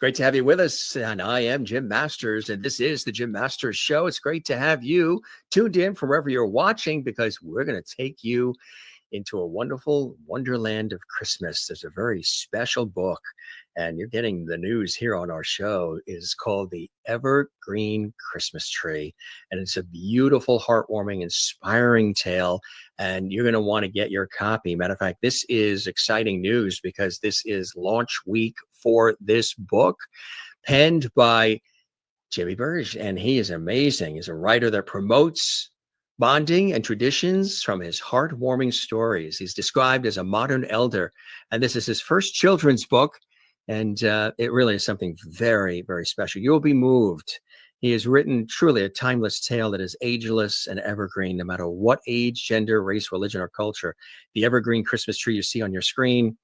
great to have you with us. And I am Jim Masters, and this is the Jim Masters Show. It's great to have you tuned in from wherever you're watching, because we're going to take you into a wonderful wonderland of Christmas. There's a very special book, and you're getting the news here on our show. It is called the Evergreen Christmas Tree, and it's a beautiful, heartwarming, inspiring tale, and you're going to want to get your copy. Matter of fact, this is exciting news because this is launch week for this book, penned by Jimmy Byrge, and he is amazing. He's a writer that promotes bonding and traditions from his heartwarming stories. He's described as a modern elder, and this is his first children's book, and it really is something very, very special. You'll be moved. He has written truly a timeless tale that is ageless and evergreen, no matter what age, gender, race, religion, or culture. The Evergreen Christmas Tree you see on your screen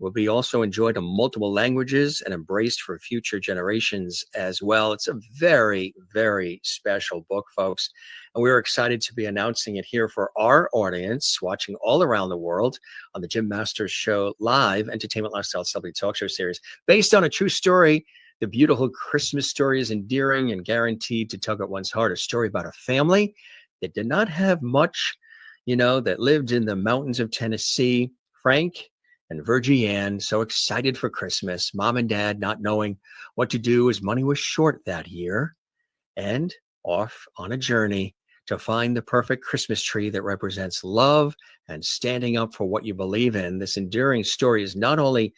will be also enjoyed in multiple languages and embraced for future generations as well. It's a very, very special book, folks. And we're excited to be announcing it here for our audience watching all around the world on the Jim Masters Show live entertainment lifestyle celebrity talk show series. Based on a true story, the beautiful Christmas story is endearing and guaranteed to tug at one's heart. A story about a family that did not have much, that lived in the mountains of Tennessee. Frank and Virgie Ann, so excited for Christmas. Mom and Dad not knowing what to do as money was short that year, and off on a journey to find the perfect Christmas tree that represents love and standing up for what you believe in. This enduring story is not only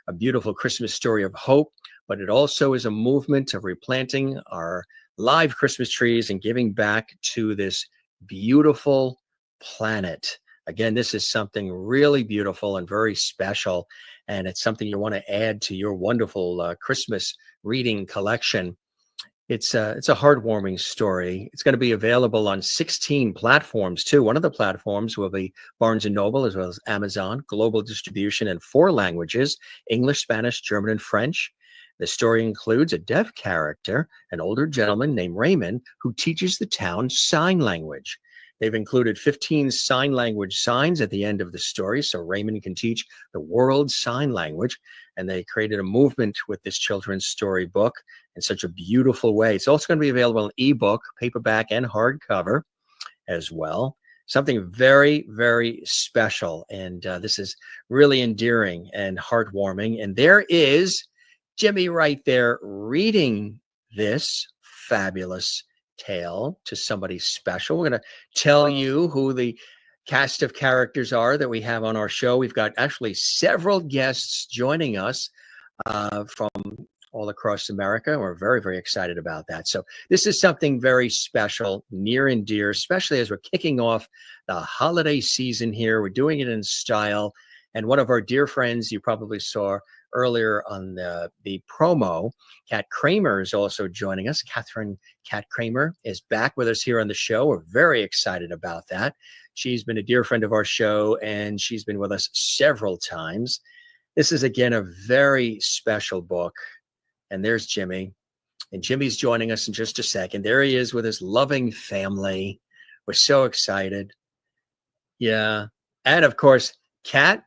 a beautiful Christmas story of hope, but it also is a movement of replanting our live Christmas trees and giving back to this beautiful planet. Again, this is something really beautiful and very special, and it's something you want to add to your wonderful Christmas reading collection. It's a heartwarming story. It's going to be available on 16 platforms, too. One of the platforms will be Barnes & Noble, as well as Amazon, global distribution in 4 languages, English, Spanish, German, and French. The story includes a deaf character, an older gentleman named Raymond, who teaches the town sign language. They've included 15 sign language signs at the end of the story, so Raymond can teach the world sign language. And they created a movement with this children's story book in such a beautiful way. It's also going to be available in ebook, paperback, and hardcover as well. Something very, very special. And this is really endearing and heartwarming. And there is Jimmy right there reading this fabulous tale to somebody special. We're going to tell you who the cast of characters are that we have on our show. We've got actually several guests joining us from all across America. We're very, very excited about that. So this is something very special, near and dear, especially as we're kicking off the holiday season here. We're doing it in style. And one of our dear friends you probably saw earlier on the promo, Kat Kramer, is also joining us. Catherine Kat Kramer is back with us here on the show. We're very excited about that. She's been a dear friend of our show, and she's been with us several times. This is, again, a very special book. And there's Jimmy. And Jimmy's joining us in just a second. There he is with his loving family. We're so excited. Yeah. And, of course, Kat,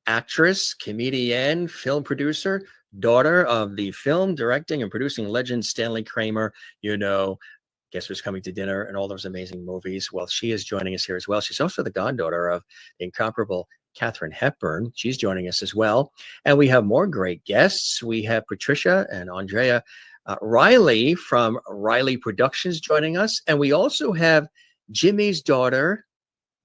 actress, comedian, film producer, daughter of the film directing and producing legend Stanley Kramer. Guess Who's Coming to Dinner and all those amazing movies. Well, she is joining us here as well. She's also the goddaughter of the incomparable Katharine Hepburn. She's joining us as well. And we have more great guests. We have Patricia and Andrea Riley from Riley Productions joining us. And we also have Jimmy's daughter,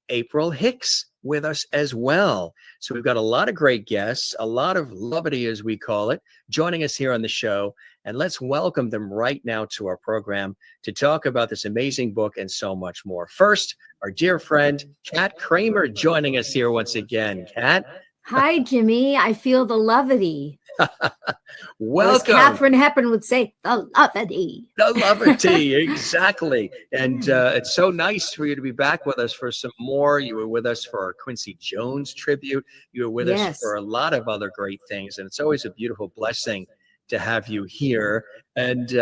April Hicks, with us as well. So we've got a lot of great guests, a lot of levity, as we call it, joining us here on the show. And let's welcome them right now to our program to talk about this amazing book and so much more. First, our dear friend, Kat Kramer, joining us here once again. Kat. Hi, Jimmy. I feel the levity. Welcome. As Katharine Hepburn would say, the levity. The levity, exactly. And it's so nice for you to be back with us for some more. You were with us for our Quincy Jones tribute. You were with us for a lot of other great things. And it's always a beautiful blessing to have you here. And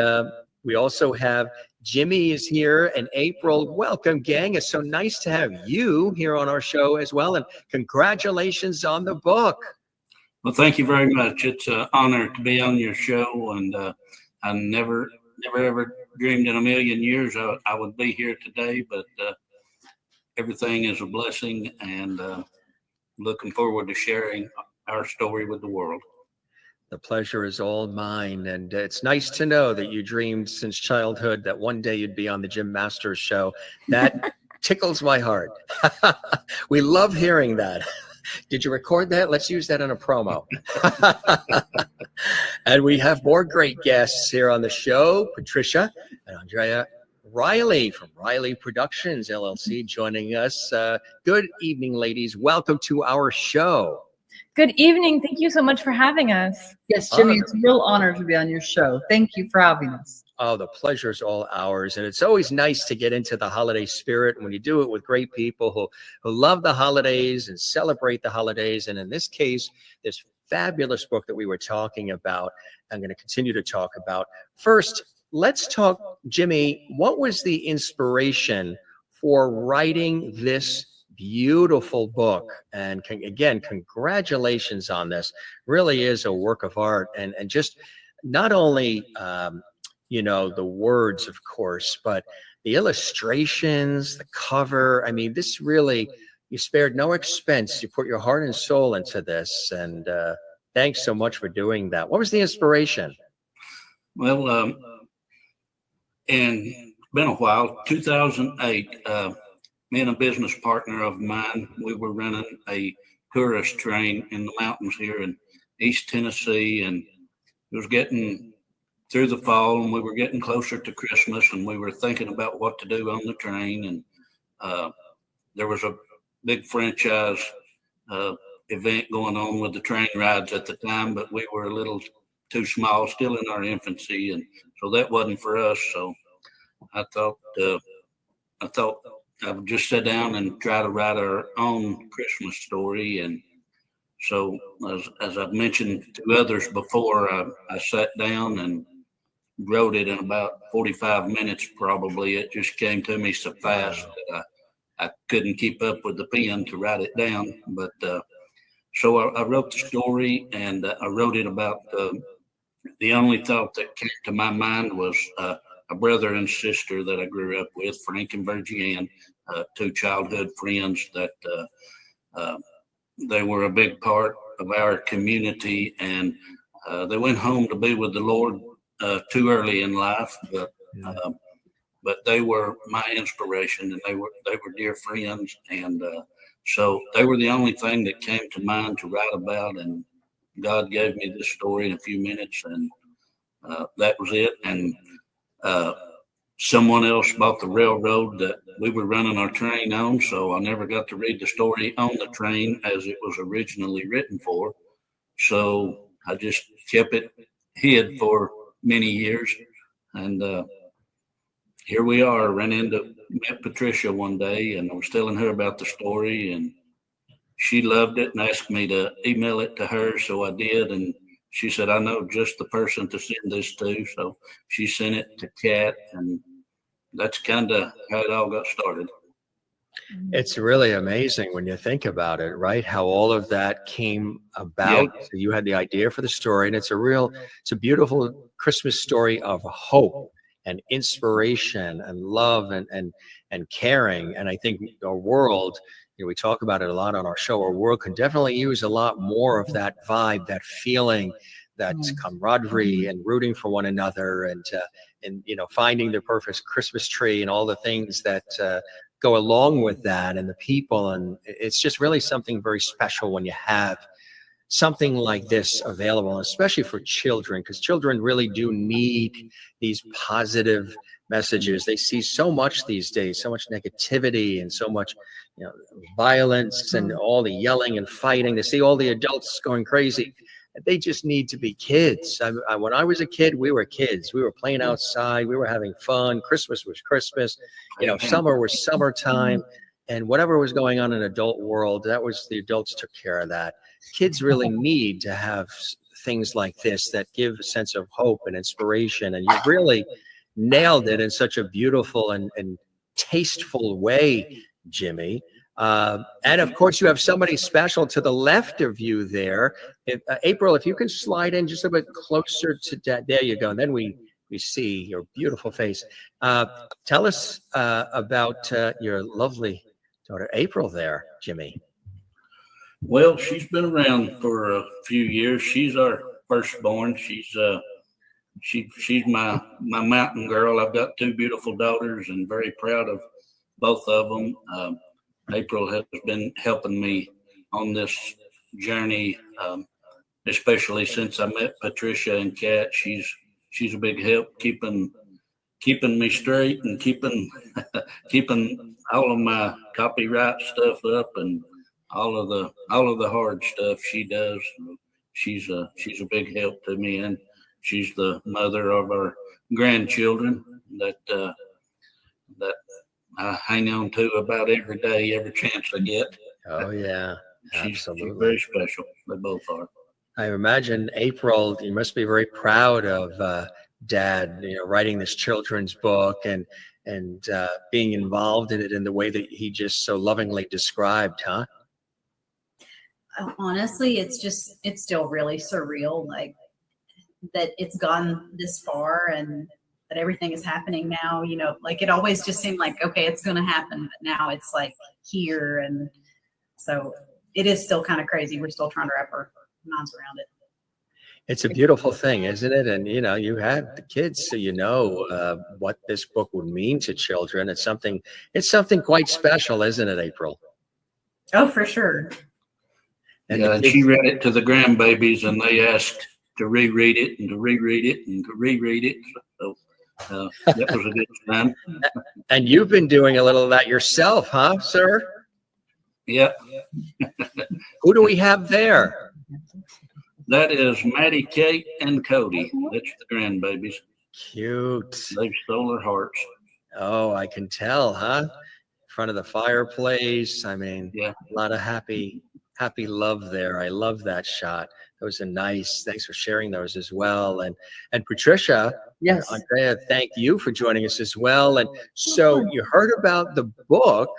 we also have Jimmy is here, and April. Welcome, gang. It's so nice to have you here on our show as well. And congratulations on the book. Well, thank you very much. It's an honor to be on your show, and I never ever dreamed in a million years I would be here today, but everything is a blessing, and looking forward to sharing our story with the world. The pleasure is all mine. And it's nice to know that you dreamed since childhood that one day you'd be on the Jim Masters show. That tickles my heart. We love hearing that. Did you record that? Let's use that in a promo. And we have more great guests here on the show. Patricia and Andrea Riley from Riley Productions, LLC, joining us. Good evening, ladies. Welcome to our show. Good evening. Thank you so much for having us. Yes, Jimmy, it's a real honor to be on your show. Thank you for having us. Oh, the pleasure's all ours. And it's always nice to get into the holiday spirit when you do it with great people who love the holidays and celebrate the holidays. And in this case, this fabulous book that we were talking about, I'm going to continue to talk about. First, let's talk, Jimmy, what was the inspiration for writing this beautiful book? And again, congratulations on this. Really is a work of art, and just not only the words, of course, but the illustrations, the cover. I mean, this really, you spared no expense. You put your heart and soul into this, and thanks so much for doing that. What was the inspiration? Well, it's been a while. 2008. Me and a business partner of mine, we were running a tourist train in the mountains here in East Tennessee, and it was getting through the fall, and we were getting closer to Christmas, and we were thinking about what to do on the train. And there was a big franchise event going on with the train rides at the time, but we were a little too small, still in our infancy, and so that wasn't for us. So I thought I would just sit down and try to write our own Christmas story. And so, as I've mentioned to others before, I sat down and wrote it in about 45 minutes, probably. It just came to me so fast that I couldn't keep up with the pen to write it down. But so I wrote the story, and I wrote it about the only thought that came to my mind was a brother and sister that I grew up with, Frank and Virgie Ann, two childhood friends that they were a big part of our community, and they went home to be with the Lord too early in life, but they were my inspiration, and they were dear friends, and so they were the only thing that came to mind to write about, and God gave me this story in a few minutes, and that was it. And someone else bought the railroad that we were running our train on, so I never got to read the story on the train as it was originally written for. So I just kept it hid for many years, and here we are. Met Patricia one day, and I was telling her about the story, and she loved it and asked me to email it to her, so I did, and she said, I know just the person to send this to. So she sent it to Kat, and that's kind of how it all got started. It's really amazing when you think about it, right? How all of that came about. Yeah. So you had the idea for the story, and it's a beautiful Christmas story of hope and inspiration and love and caring. And I think our world, we talk about it a lot on our show, our world can definitely use a lot more of that vibe, that feeling, that camaraderie, and rooting for one another, and finding the perfect Christmas tree and all the things that go along with that, and the people. And it's just really something very special when you have something like this available, especially for children, because children really do need these positive messages. They see so much these days, so much negativity and so much violence and all the yelling and fighting. They see all the adults going crazy. They just need to be kids. When I was a kid, we were kids. We were playing outside. We were having fun. Christmas was Christmas. Summer was summertime. And whatever was going on in the adult world, the adults took care of that. Kids really need to have things like this that give a sense of hope and inspiration. And you really nailed it in such a beautiful and tasteful way, Jimmy. And of course, you have somebody special to the left of you there. April, if you can slide in just a bit closer to that. There you go. And then we see your beautiful face. Tell us about your lovely daughter, April there, Jimmy. Well, she's been around for a few years. She's our firstborn. She's my mountain girl. I've got two beautiful daughters and very proud of both of them. April has been helping me on this journey, especially since I met Patricia and Kat. She's a big help keeping me straight and keeping all of my copyright stuff up and all of the hard stuff she does. She's a big help to me, and she's the mother of our grandchildren that I hang on to about every day, every chance I get. Oh yeah, she's absolutely. very special. They both are. I imagine, April, you must be very proud of Dad, writing this children's book and being involved in it in the way that he just so lovingly described, huh? Honestly, it's still really surreal, like that it's gone this far and that everything is happening now. Like it always just seemed like, okay, it's going to happen, but now it's like here. And so it is still kind of crazy. We're still trying to wrap our minds around it. It's a beautiful thing, isn't it? And, you had the kids, so what this book would mean to children. It's something quite special, isn't it, April? Oh, for sure. And she read it to the grandbabies, and they asked to reread it and to reread it and to reread it. So that was a good time. And you've been doing a little of that yourself, huh, sir? Yeah. Who do we have there? That is Maddie, Kate, and Cody. That's the grandbabies. Cute. They've stole their hearts. Oh, I can tell, huh? In front of the fireplace. I mean, yeah, a lot of happy love there. I love that shot. Those are nice. Thanks for sharing those as well. And Patricia, yes, Andrea, thank you for joining us as well. And so you heard about the book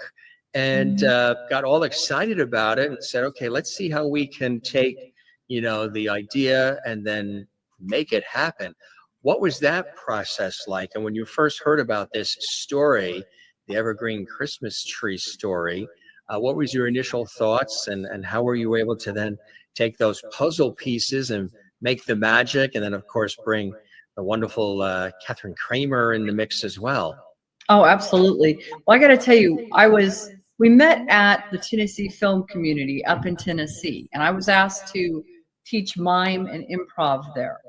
and got all excited about it and said, okay, let's see how we can take the idea and then make it happen. What was that process like? And when you first heard about this story, the Evergreen Christmas Tree story, what was your initial thoughts and how were you able to then take those puzzle pieces and make the magic? And then, of course, bring the wonderful Catherine Kramer in the mix as well. Oh, absolutely. Well, I got to tell you, we met at the Tennessee Film Community up in Tennessee, and I was asked to teach mime and improv there.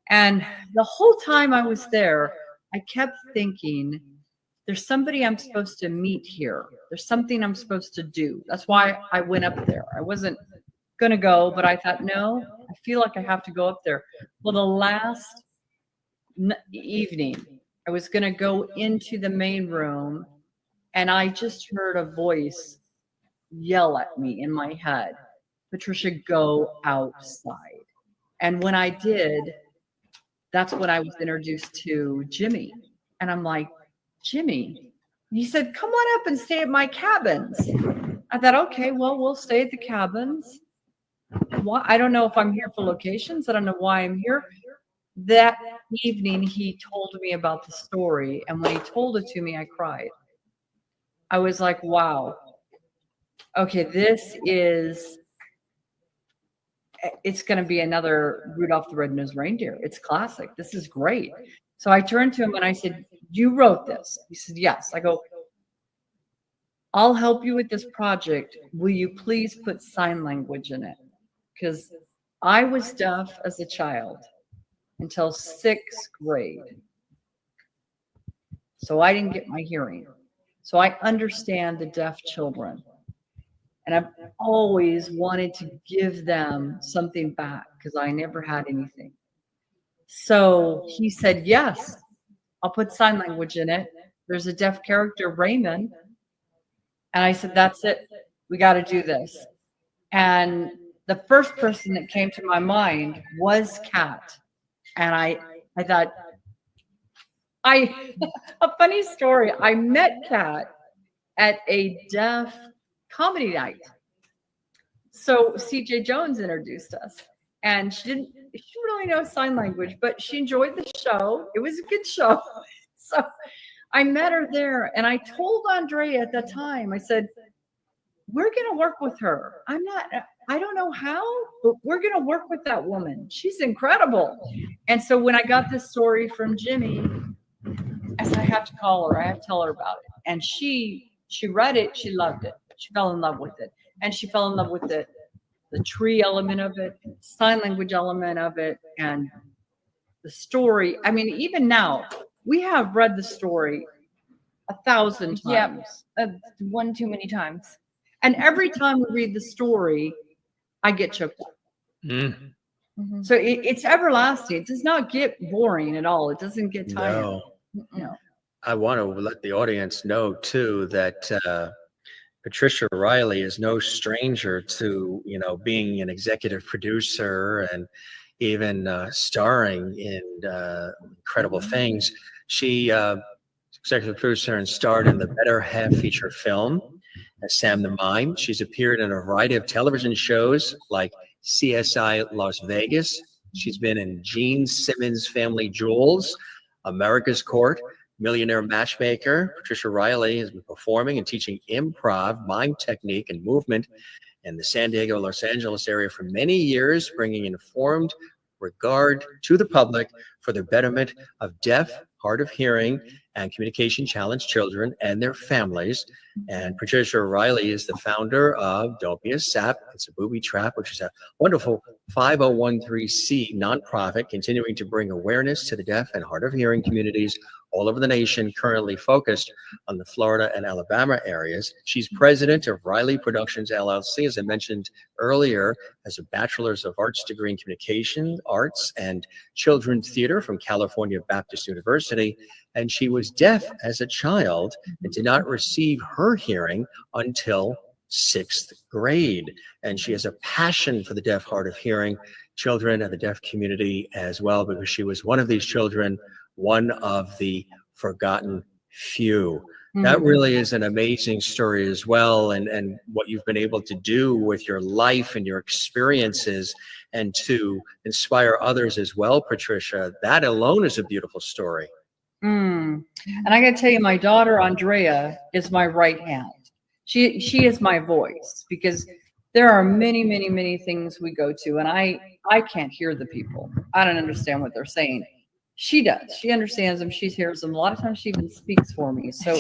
And the whole time I was there, I kept thinking, there's somebody I'm supposed to meet here. There's something I'm supposed to do. That's why I went up there. I wasn't going to go, but I thought, no, I feel like I have to go up there. Well, the last evening, I was going to go into the main room, and I just heard a voice yell at me in my head, Patricia, go outside. And when I did, that's when I was introduced to Jimmy. And I'm like, Jimmy, he said, come on up and stay at my cabins. I thought, okay, well, we'll stay at the cabins. Why? I don't know if I'm here for locations. I don't know why I'm here. That evening, he told me about the story. And when he told it to me, I cried. I was like, wow. Okay, it's going to be another Rudolph the Red-Nosed Reindeer. It's classic. This is great. So I turned to him and I said, you wrote this? He said, yes. I go, I'll help you with this project. Will you please put sign language in it? Because I was deaf as a child until 6th grade. So I didn't get my hearing. So I understand the deaf children. And I've always wanted to give them something back because I never had anything. So he said, yes, I'll put sign language in it. There's a deaf character, Raymond. And I said, that's it. We got to do this. And the first person that came to my mind was Kat. And I thought, a funny story. I met Kat at a deaf comedy night. So CJ Jones introduced us, and she didn't really know sign language, but she enjoyed the show. It was a good show. So I met her there, and I told Andrea at that time, I said, we're going to work with her. I don't know how, but we're going to work with that woman. She's incredible. And so when I got this story from Jimmy, I said, I have to call her. I have to tell her about it. And she read it. She loved it. She fell in love with it. And she fell in love with the tree element of it, sign language element of it, and the story. I mean, even now, we have read the story 1,000 times. Yeah, one too many times. And every time we read the story, I get choked up. Mm-hmm. So it's everlasting. It does not get boring at all. It doesn't get tired. No. I want to let the audience know too that Patricia Riley is no stranger to, being an executive producer and even starring in incredible things. She executive producer and starred in the Better Half feature film as Sam the Mime. She's appeared in a variety of television shows like CSI Las Vegas. She's been in Gene Simmons' Family Jewels, America's Court, Millionaire Matchmaker. Patricia Riley has been performing and teaching improv, mime technique, and movement in the San Diego, Los Angeles area for many years, bringing informed regard to the public for the betterment of deaf, hard of hearing, and communication challenged children and their families. And Patricia Riley is the founder of Don't Be a Sap, It's a Booby Trap, which is a wonderful 5013C nonprofit continuing to bring awareness to the deaf and hard of hearing communities all over the nation, currently focused on the Florida and Alabama areas. She's president of Riley Productions, LLC, as I mentioned earlier, has a Bachelor's of Arts degree in Communication Arts and Children's Theater from California Baptist University. And she was deaf as a child and did not receive her hearing until 6th grade. And she has a passion for the deaf, hard of hearing children and the deaf community as well, because she was one of these children, one of the forgotten few. That really is an amazing story as well, and what you've been able to do with your life and your experiences and to inspire others as well, Patricia. That alone is a beautiful story. And I got to tell you, my daughter Andrea is my right hand. She is my voice, because there are many, many, many things we go to, and I can't hear the people. I don't understand what they're saying. She does. She understands them. She hears them. A lot of times she even speaks for me. So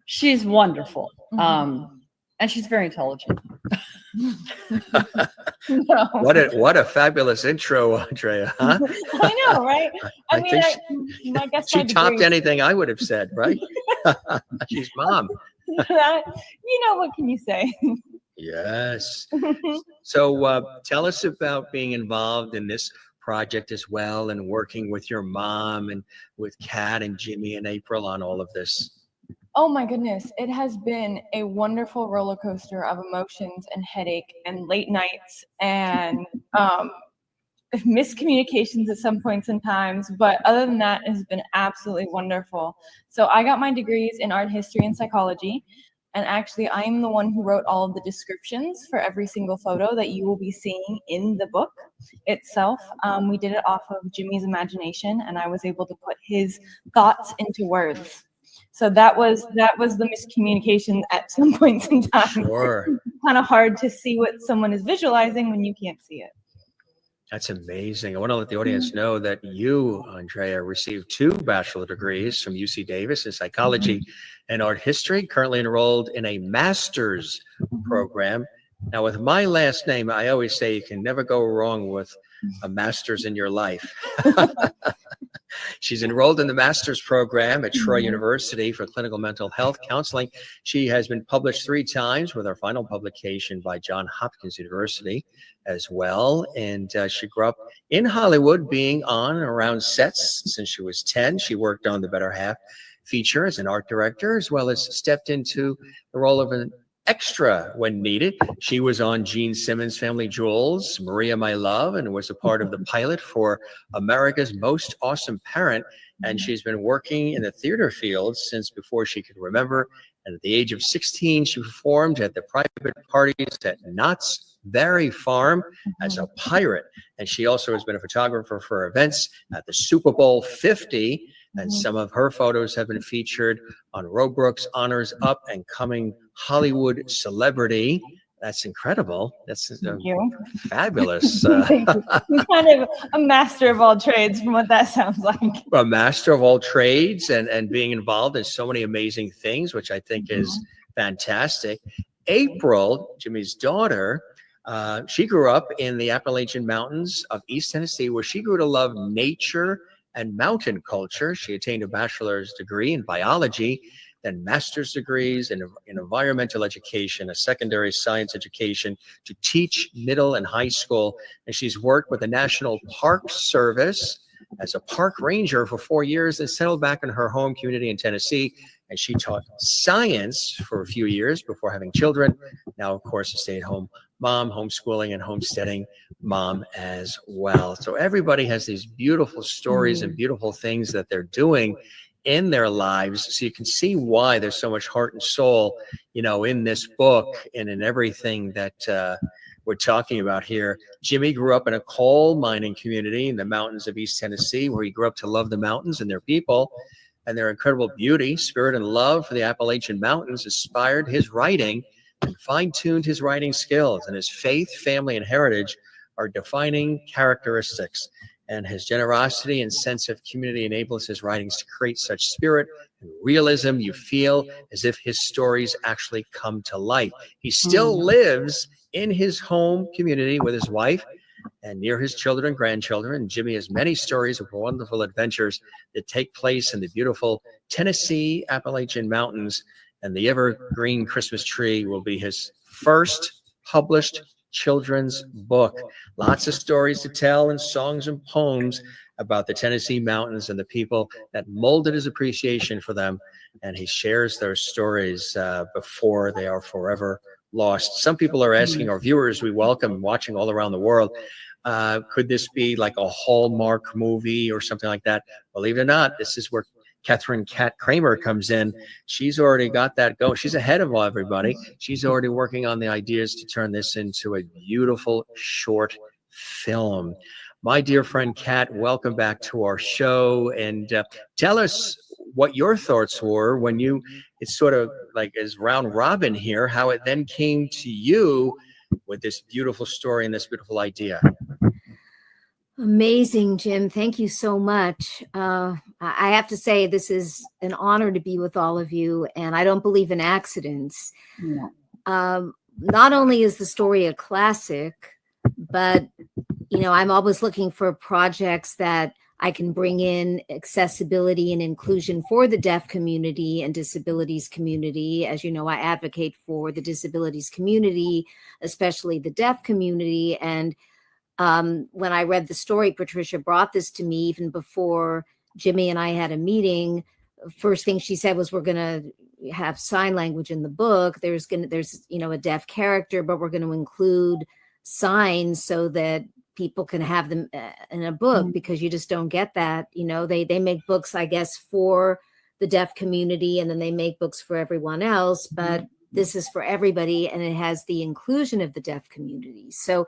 she's wonderful. And she's very intelligent. No. What a fabulous intro, Andrea, huh? I know, right? I mean, I guess she my topped degree- anything I would have said, right? She's mom. What can you say? Yes. So tell us about being involved in this project as well, and working with your mom and with Kat and Jimmy and April on all of this. Oh my goodness. It has been a wonderful roller coaster of emotions and headache and late nights and miscommunications at some points in times. But other than that, it has been absolutely wonderful. So I got my degrees in art history and psychology. And actually, I am the one who wrote all of the descriptions for every single photo that you will be seeing in the book itself. We did it off of Jimmy's imagination, and I was able to put his thoughts into words. So that was the miscommunication at some points in time. Sure. Kind of hard to see what someone is visualizing when you can't see it. That's amazing. I want to let the audience know that you, Andrea, received 2 bachelor degrees from UC Davis in psychology and art history, currently enrolled in a master's program. Now, with my last name, I always say you can never go wrong with a master's in your life. She's enrolled in the master's program at Troy University for clinical mental health counseling. She has been published 3 times, with her final publication by Johns Hopkins University as well. And she grew up in Hollywood, being on and around sets since she was 10. She worked on The Better Half feature as an art director, as well as stepped into the role of an extra when needed. She was on Gene Simmons' Family Jewels, Maria My Love, and was a part of the pilot for America's Most Awesome Parent. And she's been working in the theater field since before she could remember And at the age of 16, she performed at the private parties at Knott's Berry Farm as a pirate. And she also has been a photographer for events at the Super Bowl 50. And some of her photos have been featured on Robrook's Honors Up and Coming Hollywood Celebrity. That's incredible. That's fabulous. Thank you. He's kind of a master of all trades from what that sounds like. A master of all trades and being involved in so many amazing things, which I think is fantastic. April, Jimmy's daughter, she grew up in the Appalachian Mountains of East Tennessee, where she grew to love nature and mountain culture. She attained a bachelor's degree in biology, then master's degrees in environmental education, a secondary science education to teach middle and high school. And she's worked with the National Park Service as a park ranger for 4 years and settled back in her home community in Tennessee. And she taught science for a few years before having children. Now, of course, a stay-at-home mom, homeschooling and homesteading mom as well. So everybody has these beautiful stories and beautiful things that they're doing in their lives. So you can see why there's so much heart and soul, in this book and in everything that we're talking about here. Jimmy grew up in a coal mining community in the mountains of East Tennessee, where he grew up to love the mountains and their people and their incredible beauty. Spirit and love for the Appalachian Mountains inspired his writing and fine-tuned his writing skills, and his faith, family, and heritage are defining characteristics. And his generosity and sense of community enables his writings to create such spirit and realism. You feel as if his stories actually come to life. He still lives in his home community with his wife and near his children and grandchildren. And Jimmy has many stories of wonderful adventures that take place in the beautiful Tennessee Appalachian Mountains. And the Evergreen Christmas Tree will be his first published children's book. Lots of stories to tell and songs and poems about the Tennessee mountains and the people that molded his appreciation for them. And he shares their stories before they are forever lost. Some people are asking, our viewers we welcome watching all around the world, could this be like a Hallmark movie or something like that? Believe it or not, this is where Catherine Cat Kramer comes in. She's already got that going. She's ahead of everybody. She's already working on the ideas to turn this into a beautiful short film. My dear friend Cat, welcome back to our show. And tell us what your thoughts were when it's sort of like as round robin here, how it then came to you with this beautiful story and this beautiful idea. Amazing, Jim. Thank you so much. I have to say, this is an honor to be with all of you, and I don't believe in accidents. Not only is the story a classic, but, I'm always looking for projects that I can bring in accessibility and inclusion for the deaf community and disabilities community. As you know, I advocate for the disabilities community, especially the deaf community. And when I read the story, Patricia brought this to me even before Jimmy and I had a meeting. First thing she said was, we're going to have sign language in the book. There's a deaf character, but we're going to include signs so that people can have them in a book, because you just don't get that. They make books, I guess, for the deaf community, and then they make books for everyone else, but this is for everybody, and it has the inclusion of the deaf community. So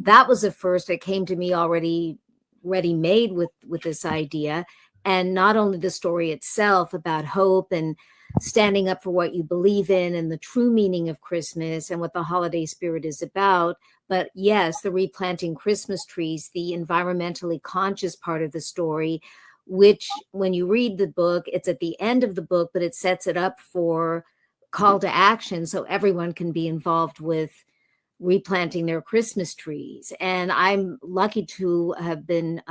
that was the first. It came to me already ready-made with this idea. And not only the story itself about hope and standing up for what you believe in and the true meaning of Christmas and what the holiday spirit is about, but yes, the replanting Christmas trees, the environmentally conscious part of the story, which when you read the book, it's at the end of the book, but it sets it up for call to action so everyone can be involved with replanting their Christmas trees. And I'm lucky to have been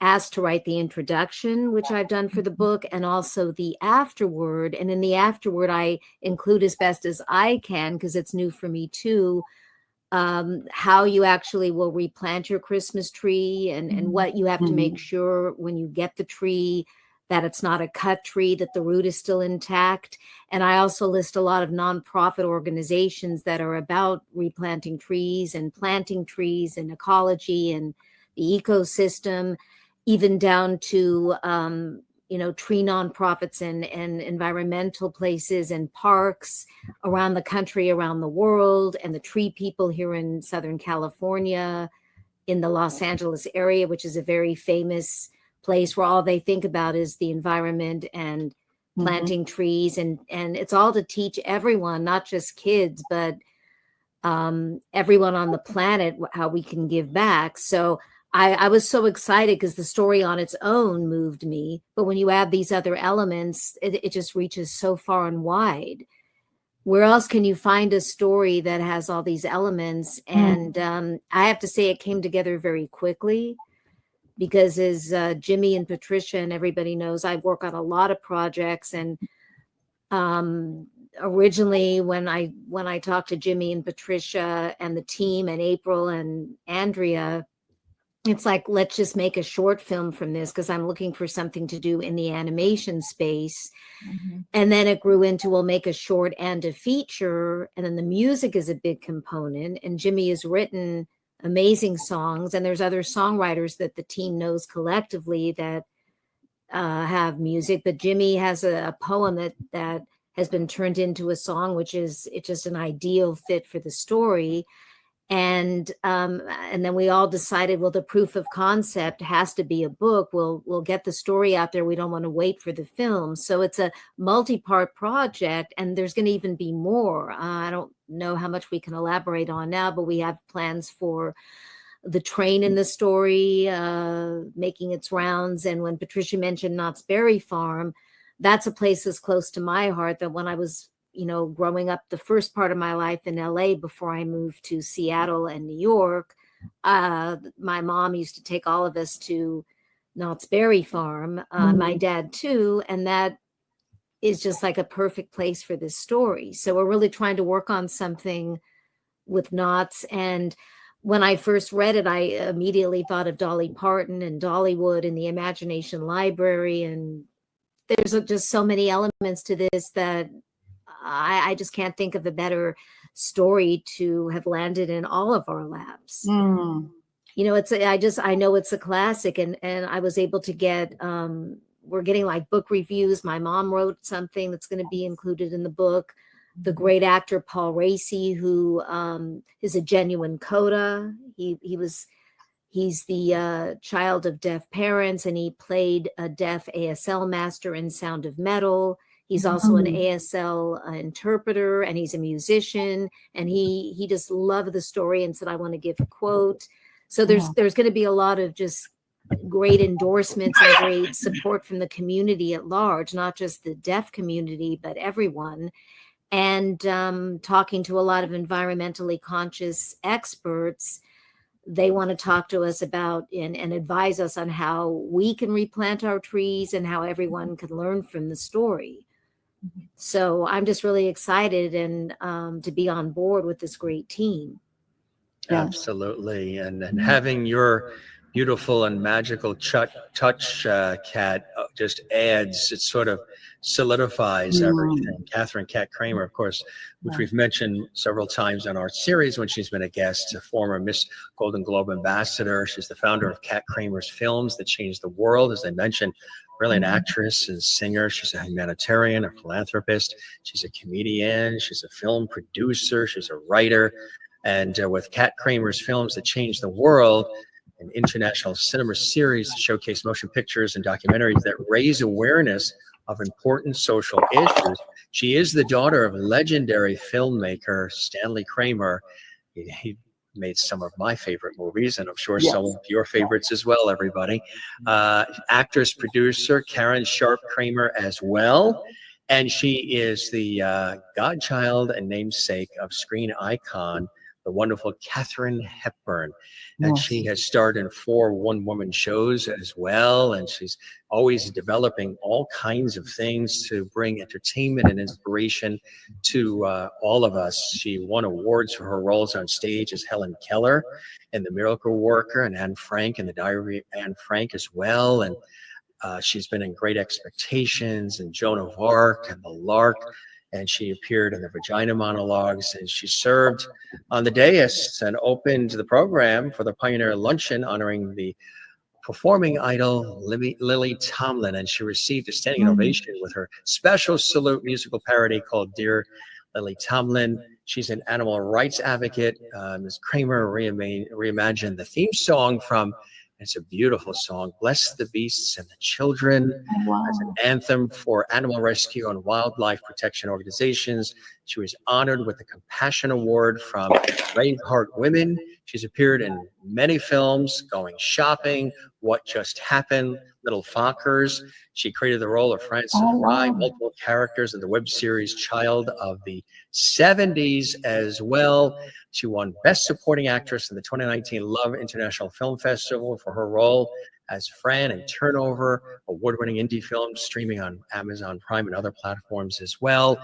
asked to write the introduction, which I've done for the book, and also the afterword. And in the afterword, I include as best as I can, because it's new for me too, how you actually will replant your Christmas tree and what you have to make sure when you get the tree, that it's not a cut tree, that the root is still intact. And I also list a lot of nonprofit organizations that are about replanting trees and planting trees and ecology and the ecosystem, even down to tree nonprofits and environmental places and parks around the country, around the world, and the tree people here in Southern California, in the Los Angeles area, which is a very famous place where all they think about is the environment and planting trees. And it's all to teach everyone, not just kids, but everyone on the planet, how we can give back. So I was so excited because the story on its own moved me. But when you add these other elements, it just reaches so far and wide. Where else can you find a story that has all these elements? And I have to say it came together very quickly because as Jimmy and Patricia and everybody knows, I work on a lot of projects. And originally when I talked to Jimmy and Patricia and the team and April and Andrea, it's like, let's just make a short film from this because I'm looking for something to do in the animation space. And then it grew into, we'll make a short and a feature. And then the music is a big component. And Jimmy has written amazing songs. And there's other songwriters that the team knows collectively that have music. But Jimmy has a poem that has been turned into a song, which is it's just an ideal fit for the story. And then we all decided, well, the proof of concept has to be a book. We'll get the story out there. We don't want to wait for the film. So it's a multi-part project, and there's going to even be more. I don't know how much we can elaborate on now, but we have plans for the train in the story making its rounds. And when Patricia mentioned Knott's Berry Farm, that's a place that's close to my heart. That when I was growing up the first part of my life in LA before I moved to Seattle and New York, my mom used to take all of us to Knott's Berry Farm, my dad too. And that is just like a perfect place for this story. So we're really trying to work on something with Knott's. And when I first read it, I immediately thought of Dolly Parton and Dollywood and the Imagination Library. And there's just so many elements to this that I just can't think of a better story to have landed in all of our laps. I know it's a classic, and I was able to get, we're getting like book reviews. My mom wrote something that's going to be included in the book. The great actor, Paul Racy, who is a genuine coda. He's the child of deaf parents, and he played a deaf ASL master in Sound of Metal. He's also an ASL interpreter, and he's a musician, and he just loved the story and said, I want to give a quote. So there's going to be a lot of just great endorsements and great support from the community at large, not just the deaf community, but everyone. And talking to a lot of environmentally conscious experts, they want to talk to us about and advise us on how we can replant our trees and how everyone can learn from the story. So I'm just really excited and to be on board with this great team. Absolutely. And having your beautiful and magical touch, Kat, just adds, it sort of solidifies everything. Catherine Kat Kramer, of course, which we've mentioned several times on our series when she's been a guest, a former Miss Golden Globe ambassador. She's the founder of Kat Kramer's Films that changed the world. As I mentioned, really an actress and singer. She's a humanitarian, a philanthropist. She's a comedian. She's a film producer. She's a writer. And with Kat Kramer's Films that changed the world, an international cinema series to showcase motion pictures and documentaries that raise awareness of important social issues. She is the daughter of legendary filmmaker Stanley Kramer. He made some of my favorite movies, and I'm sure some of your favorites as well, everybody. Actress, producer Karen Sharp Kramer as well. And she is the godchild and namesake of screen icon, the wonderful Katharine Hepburn. And she has starred in 4 one-woman shows as well. And she's always developing all kinds of things to bring entertainment and inspiration to all of us. She won awards for her roles on stage as Helen Keller in The Miracle Worker and Anne Frank in The Diary of Anne Frank as well. And she's been in Great Expectations and Joan of Arc and The Lark. And she appeared in the Vagina Monologues, and she served on the dais and opened the program for the Pioneer Luncheon, honoring the performing idol Lily Tomlin, and she received a standing ovation with her special salute musical parody called Dear Lily Tomlin. She's an animal rights advocate. Ms. Kramer reimagined the theme song from, it's a beautiful song, Bless the Beasts and the Children, as an anthem for animal rescue and wildlife protection organizations. She was honored with the Compassion Award from Braveheart Women. She's appeared in many films, Going Shopping, What Just Happened, Little Fockers. She created the role of Frances Rye, multiple characters in the web series Child of the 70s as well. She won Best Supporting Actress in the 2019 Love International Film Festival for her role as Fran in Turnover, award-winning indie film streaming on Amazon Prime and other platforms as well.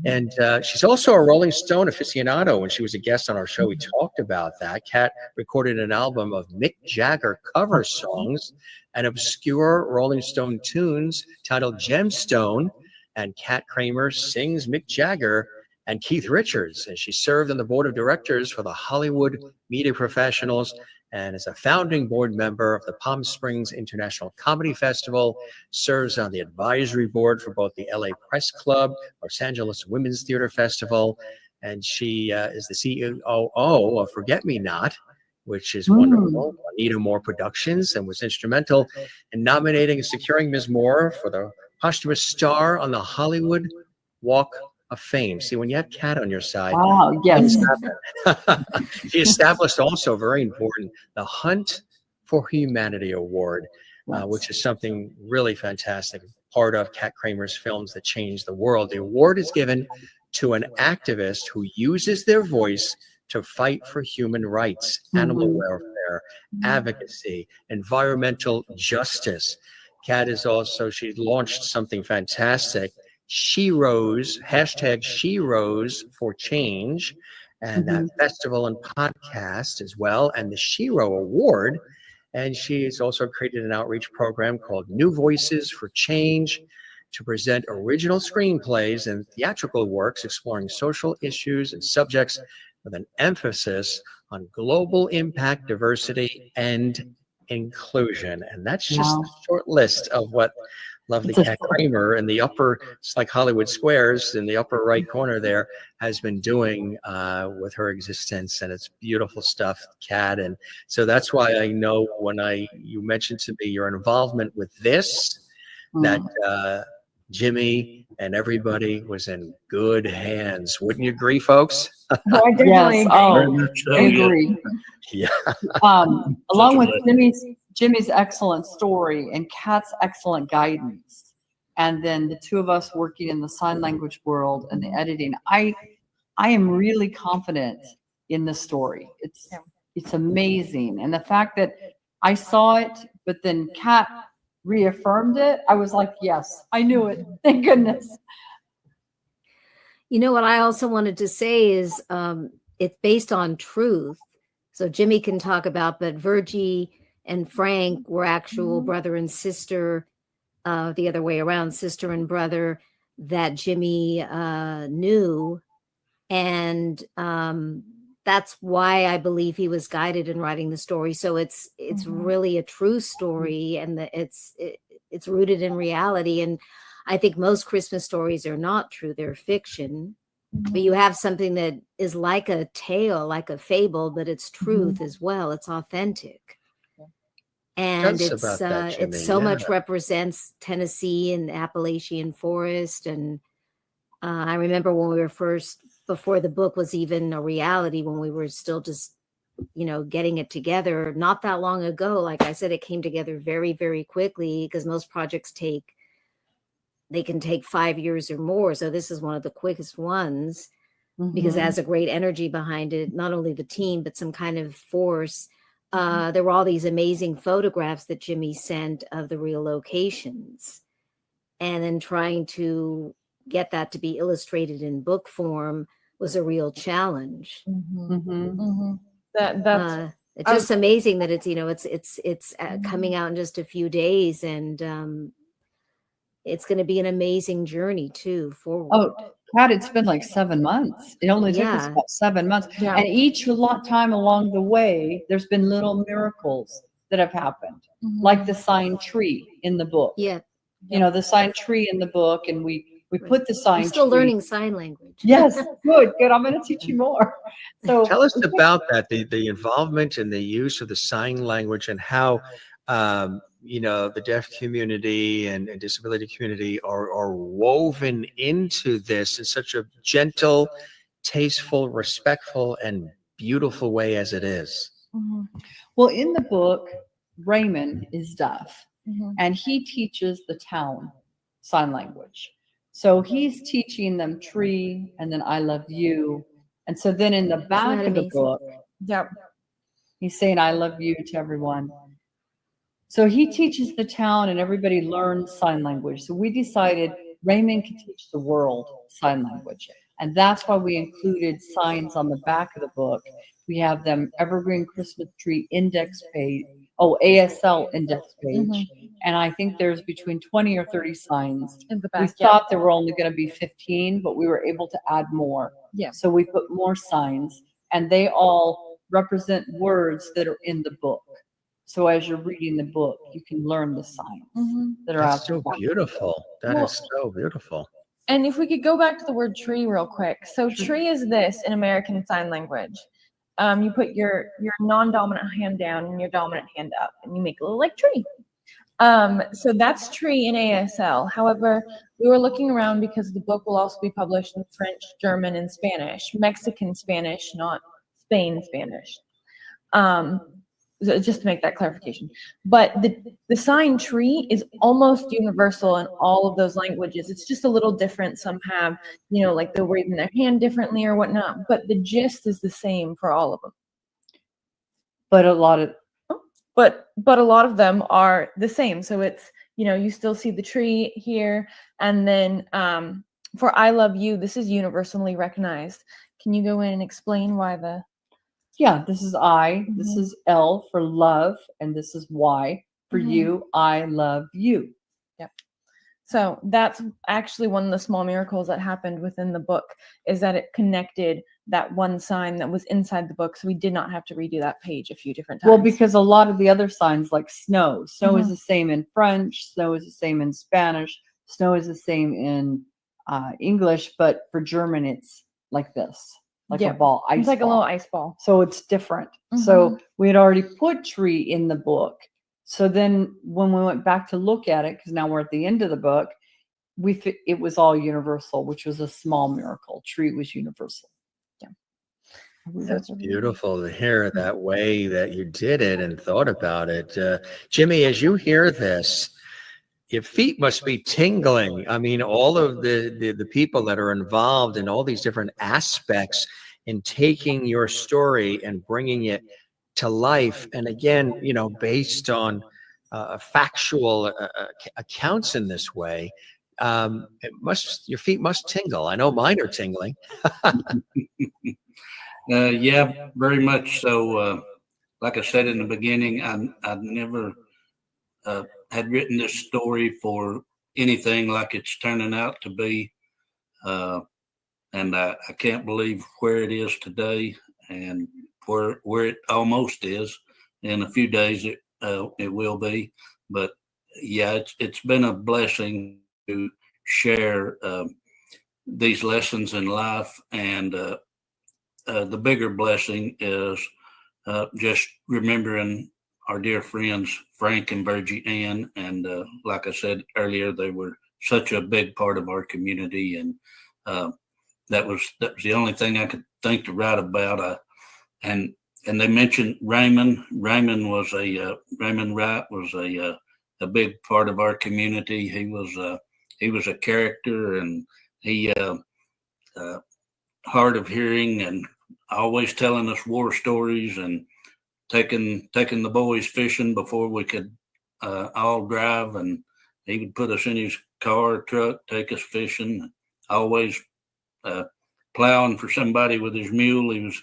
And she's also a Rolling Stone aficionado. When she was a guest on our show, we talked about that. Kat recorded an album of Mick Jagger cover songs and obscure Rolling Stone tunes titled Gemstone. And Kat Kramer sings Mick Jagger and Keith Richards. And she served on the board of directors for the Hollywood Media Professionals and is a founding board member of the Palm Springs International Comedy Festival, serves on the advisory board for both the LA Press Club, Los Angeles Women's Theater Festival, and she is the CEO of Forget Me Not, which is wonderful, Anita Moore Productions, and was instrumental in nominating and securing Ms. Moore for the posthumous star on the Hollywood Walk of Fame. See, when you have Kat on your side, yes. She established also, very important, the Hunt for Humanity Award, which is something really fantastic, part of Kat Kramer's films that changed the world. The award is given to an activist who uses their voice to fight for human rights, animal welfare, advocacy, environmental justice. Kat is also, she launched something fantastic, She Rose, hashtag She Rose for Change, and that festival and podcast as well, and the Shiro Award. And she's also created an outreach program called New Voices for Change to present original screenplays and theatrical works exploring social issues and subjects with an emphasis on global impact, diversity, and inclusion. And that's just a short list of what lovely Kat Kramer in the upper, it's like Hollywood Squares in the upper right corner there, has been doing with her existence. And it's beautiful stuff, Kat. And so that's why I know when you mentioned to me your involvement with this, that Jimmy and everybody was in good hands. Wouldn't you agree, folks? I definitely agree. Yeah. Along with Jimmy's excellent story and Kat's excellent guidance, and then the two of us working in the sign language world and the editing, I am really confident in the story. It's amazing. And the fact that I saw it, but then Kat reaffirmed it, I was like, yes, I knew it. Thank goodness. You know what I also wanted to say is it's based on truth. So Jimmy can talk about, but Virgie and Frank were actual brother and sister, the other way around, sister and brother that Jimmy knew. And that's why I believe he was guided in writing the story. So it's really a true story, and it's rooted in reality. And I think most Christmas stories are not true; they're fiction. But you have something that is like a tale, like a fable, but it's truth as well. It's authentic, and it so much represents Tennessee and the Appalachian forest. And I remember when we were before the book was even a reality, when we were still just, getting it together, not that long ago. Like I said, it came together very, very quickly, because most projects can take 5 years or more. So this is one of the quickest ones, because it has a great energy behind it, not only the team, but some kind of force. There were all these amazing photographs that Jimmy sent of the real locations, and then trying to get that to be illustrated in book form was a real challenge. It's just amazing that it's coming out in just a few days, and it's going to be an amazing journey too forward. Oh, Kat, it's been like 7 months. It only took us about 7 months. And each time along the way, there's been little miracles that have happened, Mhm. like the sign tree in the book. Yeah. You know, the sign tree in the book, and we put the sign I'm still tree. learning sign language. Yes, good. I'm going to teach you more. So Tell us about that, the involvement and the use of the sign language and how, the deaf community and disability community are woven into this in such a gentle, tasteful, respectful, and beautiful way as it is. Mhm. well, in the book, Raymond is deaf, Mhm. and he teaches the town sign language. So he's teaching them tree and then I love you. And so then in the back that of the amazing? book, Yep. he's saying I love you to everyone. So he teaches the town and everybody learns sign language. So we decided Raymond could teach the world sign language. And that's why we included signs on the back of the book. We have them Evergreen Christmas Tree index page, ASL index page. Mhm. And I think there's between 20 or 30 signs. In the We back. Yeah. thought there were only going to be 15, but we were able to add more. Yeah. So we put more signs, and they all represent words that are in the book. So as you're reading the book, you can learn the signs Mhm. that are That's out so there. beautiful. That Well- is so beautiful. And if we could go back to the word tree real quick. So tree is this in American Sign Language. You put your non-dominant hand down and your dominant hand up, and you make a little like tree. So that's tree in ASL. However, we were looking around because the book will also be published in French, German, and Spanish. Mexican Spanish, not Spain Spanish. So just to make that clarification. But the sign tree is almost universal in all of those languages. It's just a little different. Some have, like they're waving their hand differently or whatnot, but the gist is the same for all of them. But a lot of But a lot of them are the same. So it's, you still see the tree here. And then for I love you, this is universally recognized. Can you go in and explain why this is I, this Mhm. is L for love, and this is Y for Mhm. you. I love you. So that's actually one of the small miracles that happened within the book, is that it connected that one sign that was inside the book. So we did not have to redo that page a few different times. Well, because a lot of the other signs like snow is Mhm. the same in French, snow is the same in Spanish, snow is the same in English, but for German it's like this, like Yeah. a ball, ice It's like ball. a little ice ball. So it's different. So we had already put tree in the book. So then when we went back to look at it, because now we're at the end of the book, it was all universal, which was a small miracle. Tree was universal. Yeah. That's beautiful to hear that way that you did it and thought about it. Jimmy, as you hear this, your feet must be tingling. I mean, all of the people that are involved in all these different aspects in taking your story and bringing it to life. And again, based on factual accounts in this way, your feet must tingle. I know mine are tingling. Yeah, very much so. Like I said in the beginning, I'd never had written this story for anything like it's turning out to be. And I can't believe where it is today and where it almost is. In a few days, it will be. But yeah, it's been a blessing to share these lessons in life, and the bigger blessing is just remembering our dear friends Frank and Virgie Ann, and like I said earlier, they were such a big part of our community, and that was the only thing I could think to write about. And they mentioned Raymond. Raymond Wright was a big part of our community. He was a character, and he hard of hearing, and always telling us war stories, and taking the boys fishing before we could all drive, and he would put us in his car truck, take us fishing. Always plowing for somebody with his mule. He was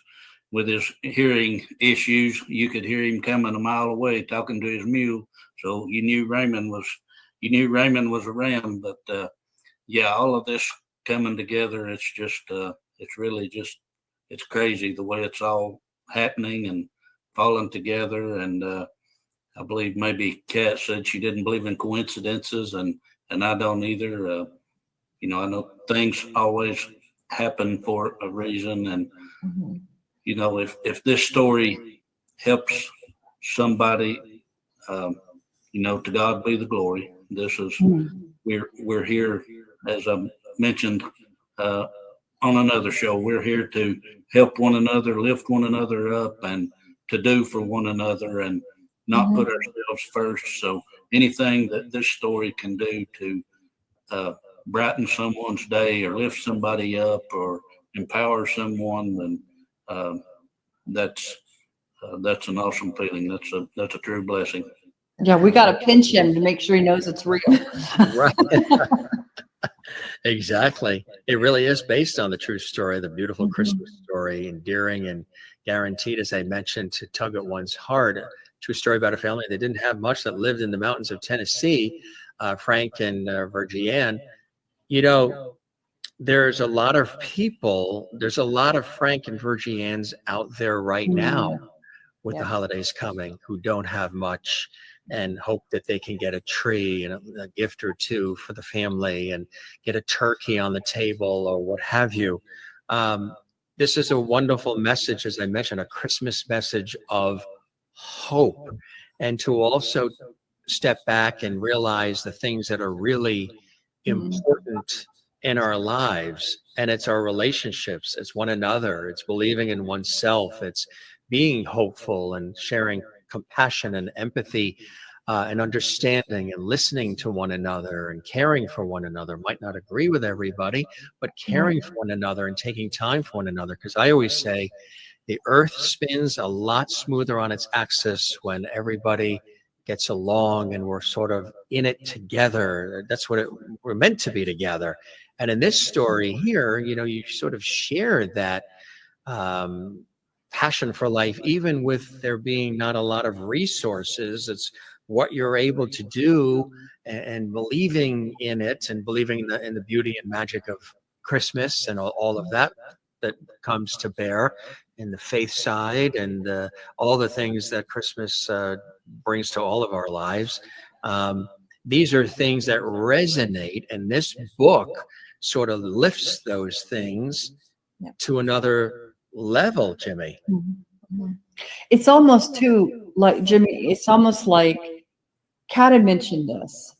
with his hearing issues. You could hear him coming a mile away talking to his mule. So you knew Raymond was around. But yeah, all of this coming together, it's just it's really just, it's crazy the way it's all happening and falling together. And I believe maybe Kat said she didn't believe in coincidences, and I don't either. I know things always happen for a reason, and if this story helps somebody, to God be the glory. This is we're here, as I mentioned on another show. We're here to help one another, lift one another up, and to do for one another, and not put ourselves first. So anything that this story can do to brighten someone's day or lift somebody up or empower someone, then that's an awesome feeling. That's a true blessing. Yeah, we got to pinch him to make sure he knows it's real. Right. Exactly. It really is based on the true story, the beautiful Christmas story, endearing and guaranteed, as I mentioned, to tug at one's heart. A true story about a family that didn't have much, that lived in the mountains of Tennessee, Frank and Virgie Ann. There's a lot of Frank and Virgie Anns out there right now with the holidays coming who don't have much, and hope that they can get a tree and a gift or two for the family and get a turkey on the table or what have you. This is a wonderful message, as I mentioned, a Christmas message of hope, and to also step back and realize the things that are really important in our lives. And it's our relationships, it's one another, it's believing in oneself, it's being hopeful and sharing compassion and empathy and understanding and listening to one another and caring for one another. Might not agree with everybody, but caring for one another and taking time for one another. Because I always say the earth spins a lot smoother on its axis when everybody gets along and we're sort of in it together. That's what we're meant to be, together. And in this story here, you sort of share that passion for life, even with there being not a lot of resources. It's what you're able to do, and believing in it, and believing in the beauty and magic of Christmas and all of that comes to bear in the faith side, and all the things that Christmas brings to all of our lives. These are things that resonate, and this book sort of lifts those things to another level, Jimmy. It's almost too, like, Jimmy, it's almost like Kat had mentioned this.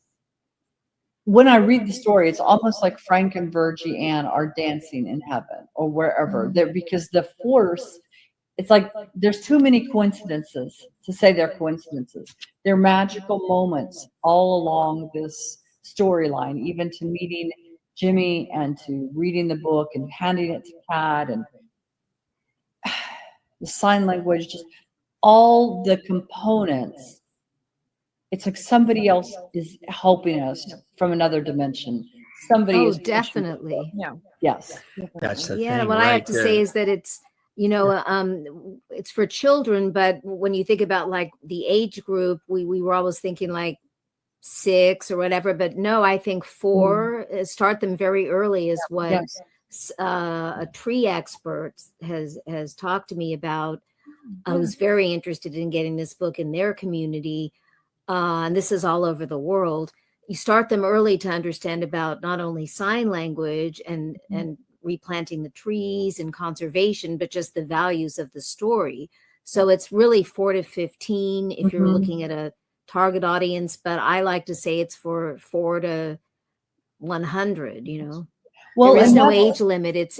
When I read the story, it's almost like Frank and Virgie Ann are dancing in heaven or wherever. Because the force, it's like there's too many coincidences to say they're coincidences. They're magical moments all along this storyline, even to meeting Jimmy and to reading the book and handing it to Kat, and the sign language, just all the components. It's like somebody else is helping us from another dimension. Somebody is definitely. Yeah. Yes. That's the Yeah, thing. what right I have to there. say is that it's, it's for children, but when you think about like the age group, we were always thinking like 6 or whatever, but no, I think 4, start them very early is what a tree expert has talked to me about. I was very interested in getting this book in their community. And this is all over the world. You start them early to understand about not only sign language and replanting the trees and conservation, but just the values of the story. So it's really 4 to 15 if you're looking at a target audience, but I like to say it's for 4 to 100, Well, there is no age limit. It's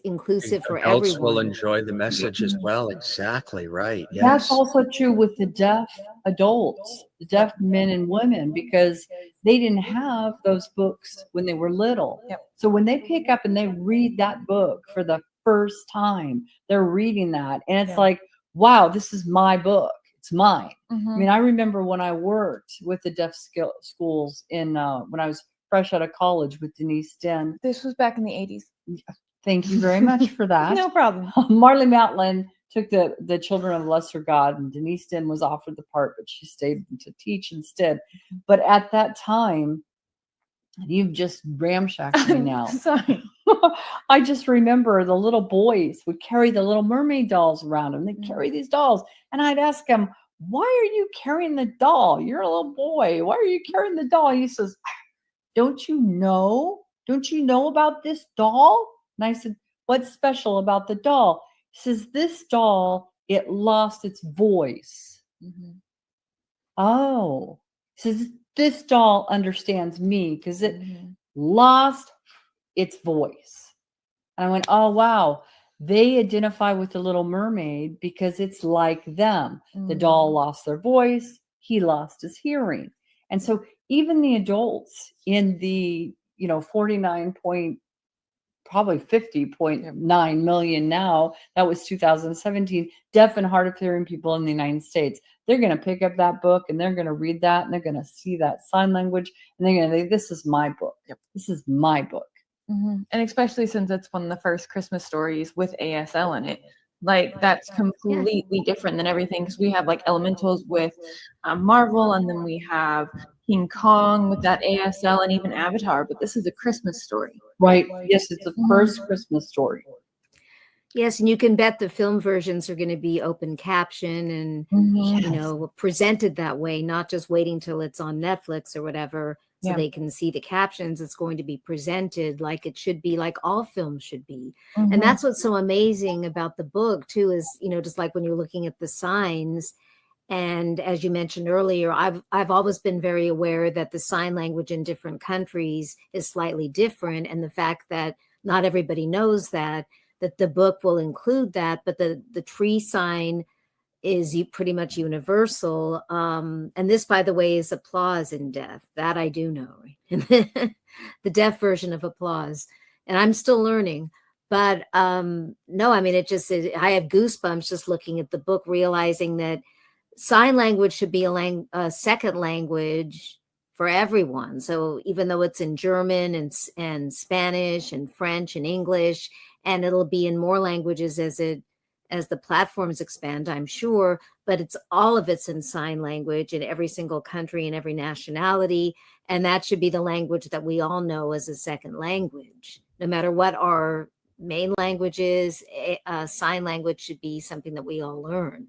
inclusive for Adults everyone. will enjoy the message as well. Exactly right. Yes. That's also true with the deaf adults, the deaf men and women, because they didn't have those books when they were little. So when they pick up and they read that book for the first time, they're reading that, and it's like, wow, this is my book. It's mine. I mean, I remember when I worked with the deaf schools in when I was fresh out of college with Denise Den. This was back in the 80s. Thank you very much for that. No problem. Marley Matlin took the Children of Lesser God, and Denise Den was offered the part, but she stayed to teach instead. But at that time, you've just ramshacked me now. Sorry. I just remember the little boys would carry the Little Mermaid dolls around them. They'd carry these dolls. And I'd ask them, why are you carrying the doll? You're a little boy. Why are you carrying the doll? He says, don't you know? Don't you know about this doll? And I said, what's special about the doll? He says, this doll, it lost its voice. Oh, he says, this doll understands me because it lost its voice. And I went, oh, wow. They identify with the Little Mermaid because it's like them. The doll lost their voice. He lost his hearing. And so even the adults in the, 50.9 million now, that was 2017, deaf and hard of hearing people in the United States. They're going to pick up that book and they're going to read that and they're going to see that sign language and they're going to say, this is my book. This is my book. And especially since it's one of the first Christmas stories with ASL in it. Like that's completely different than everything because we have like Elementals with Marvel, and then we have King Kong with that ASL, and even Avatar. But this is a Christmas story, right? Yes, it's the first Christmas story. Yes, and you can bet the film versions are going to be open caption and presented that way, not just waiting till it's on Netflix or whatever. So they can see the captions. It's going to be presented like it should be, like all films should be. And that's what's so amazing about the book too, is, just like when you're looking at the signs. And as you mentioned earlier, I've always been very aware that the sign language in different countries is slightly different. And the fact that not everybody knows that the book will include that, but the tree sign is pretty much universal. And this, by the way, is applause in deaf. That I do know. The deaf version of applause. And I'm still learning. But no, I mean, I have goosebumps just looking at the book, realizing that sign language should be a second language for everyone. So even though it's in German and Spanish and French and English, and it'll be in more languages as the platforms expand, I'm sure, but all of it's in sign language in every single country and every nationality. And that should be the language that we all know as a second language. No matter what our main language is, sign language should be something that we all learn.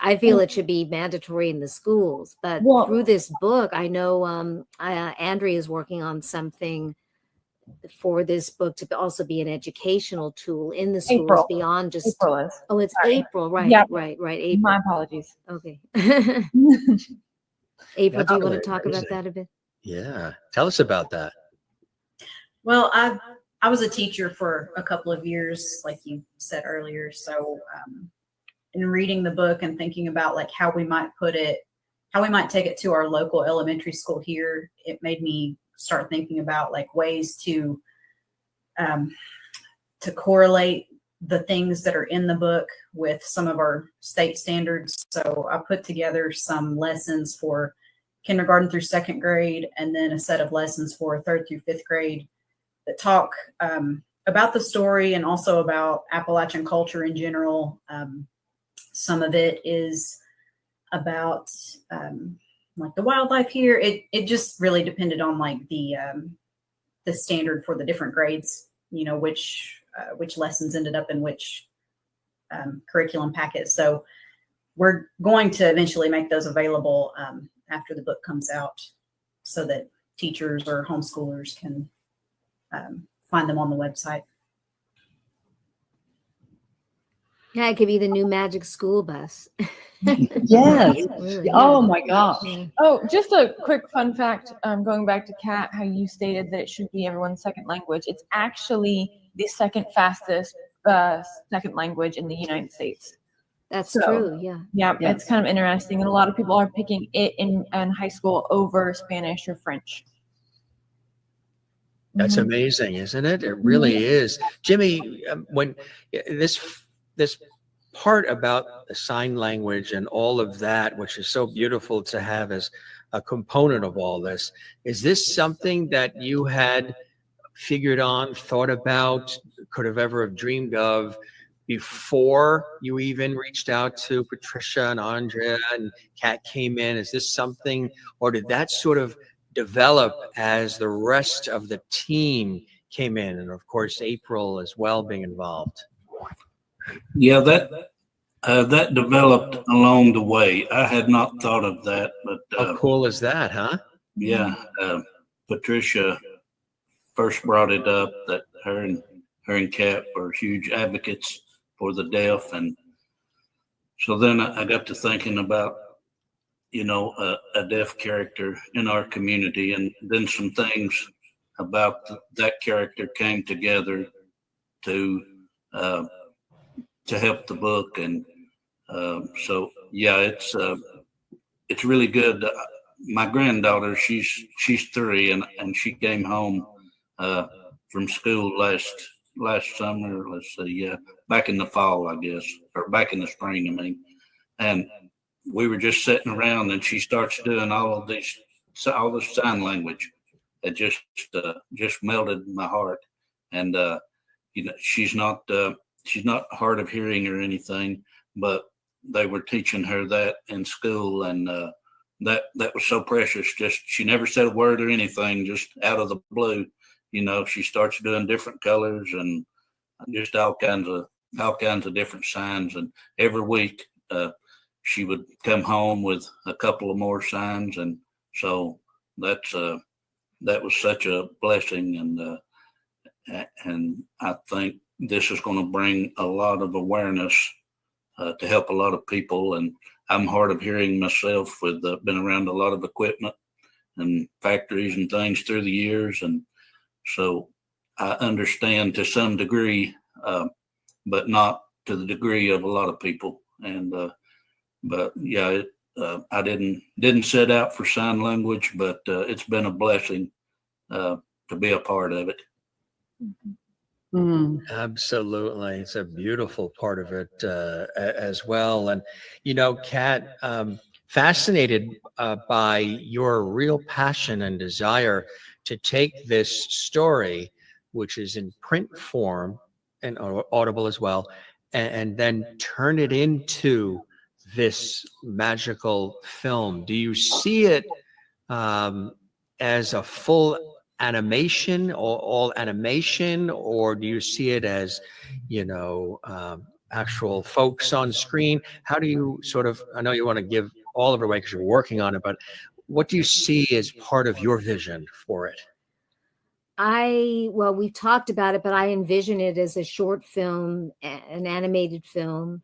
I feel it should be mandatory in the schools, but through this book, I know Andrea is working on something for this book to also be an educational tool in the schools beyond just April is. Oh, it's Sorry. April, right? Yeah. Right. April. My apologies. Okay. April, do you want to talk about that a bit? Yeah, tell us about that. Well, I was a teacher for a couple of years, like you said earlier. So in reading the book and thinking about like how we might take it to our local elementary school here, it made me start thinking about like ways to correlate the things that are in the book with some of our state standards. So I put together some lessons for kindergarten through second grade, and then a set of lessons for third through fifth grade that talk about the story and also about Appalachian culture in general. Some of it is about like the wildlife here. It just really depended on like the standard for the different grades, which lessons ended up in which curriculum packet. So we're going to eventually make those available after the book comes out so that teachers or homeschoolers can find them on the website. Yeah, it could be the new magic school bus. Yes. Really, Oh my gosh. Yeah. Oh, just a quick fun fact, going back to Kat, how you stated that it should be everyone's second language. It's actually the second fastest second language in the United States. That's true, yeah. Yeah, it's kind of interesting. And a lot of people are picking it in high school over Spanish or French. That's amazing, isn't it? It really is. Jimmy, when this part about the sign language and all of that, which is so beautiful to have as a component of all this, is this something that you had figured on, thought about, could have ever have dreamed of before you even reached out to Patricia and Andrea and Kat came in? Is this something, or did that sort of develop as the rest of the team came in? And of course, April as well being involved. Yeah, that That developed along the way. I had not thought of that, but How cool is that, huh? yeah, Patricia first brought it up that her and Kat were huge advocates for the deaf, and so then I got to thinking about a deaf character in our community, and then some things about that character came together to help the book, and so yeah, it's really good. My granddaughter, she's 3, and she came home from school last summer. Let's see, yeah, back in the fall, I guess, or back in the spring, I mean, and we were just sitting around, and she starts doing all this sign language. It just melted my heart, and she's not hard of hearing or anything, but they were teaching her that in school, and that was so precious. Just she never said a word or anything, just out of the blue, she starts doing different colors and just all kinds of different signs, and every week she would come home with a couple of more signs, and so that was such a blessing, and I think this is going to bring a lot of awareness to help a lot of people. And I'm hard of hearing myself, with been around a lot of equipment and factories and things through the years, and so I understand to some degree, but not to the degree of a lot of people. And but yeah, I didn't set out for sign language, but it's been a blessing to be a part of it. Absolutely. It's a beautiful part of it as well. And, Kat, fascinated by your real passion and desire to take this story, which is in print form and audible as well, and then turn it into this magical film. Do you see it as a full animation, or all animation, or do you see it as actual folks on screen? How do you I know you want to give all of it away because you're working on it, but what do you see as part of your vision for it? Well, we've talked about it, but I envision it as a short film, an animated film,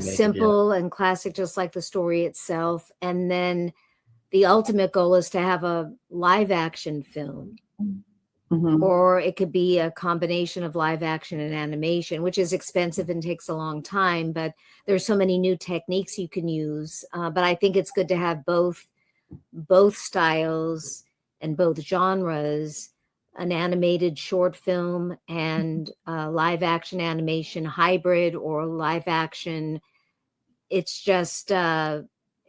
simple and classic, just like the story itself. And then the ultimate goal is to have a live action film, or it could be a combination of live action and animation, which is expensive and takes a long time, but there's so many new techniques you can use. But I think it's good to have both styles and both genres, an animated short film and live action animation hybrid, or live action. It's just,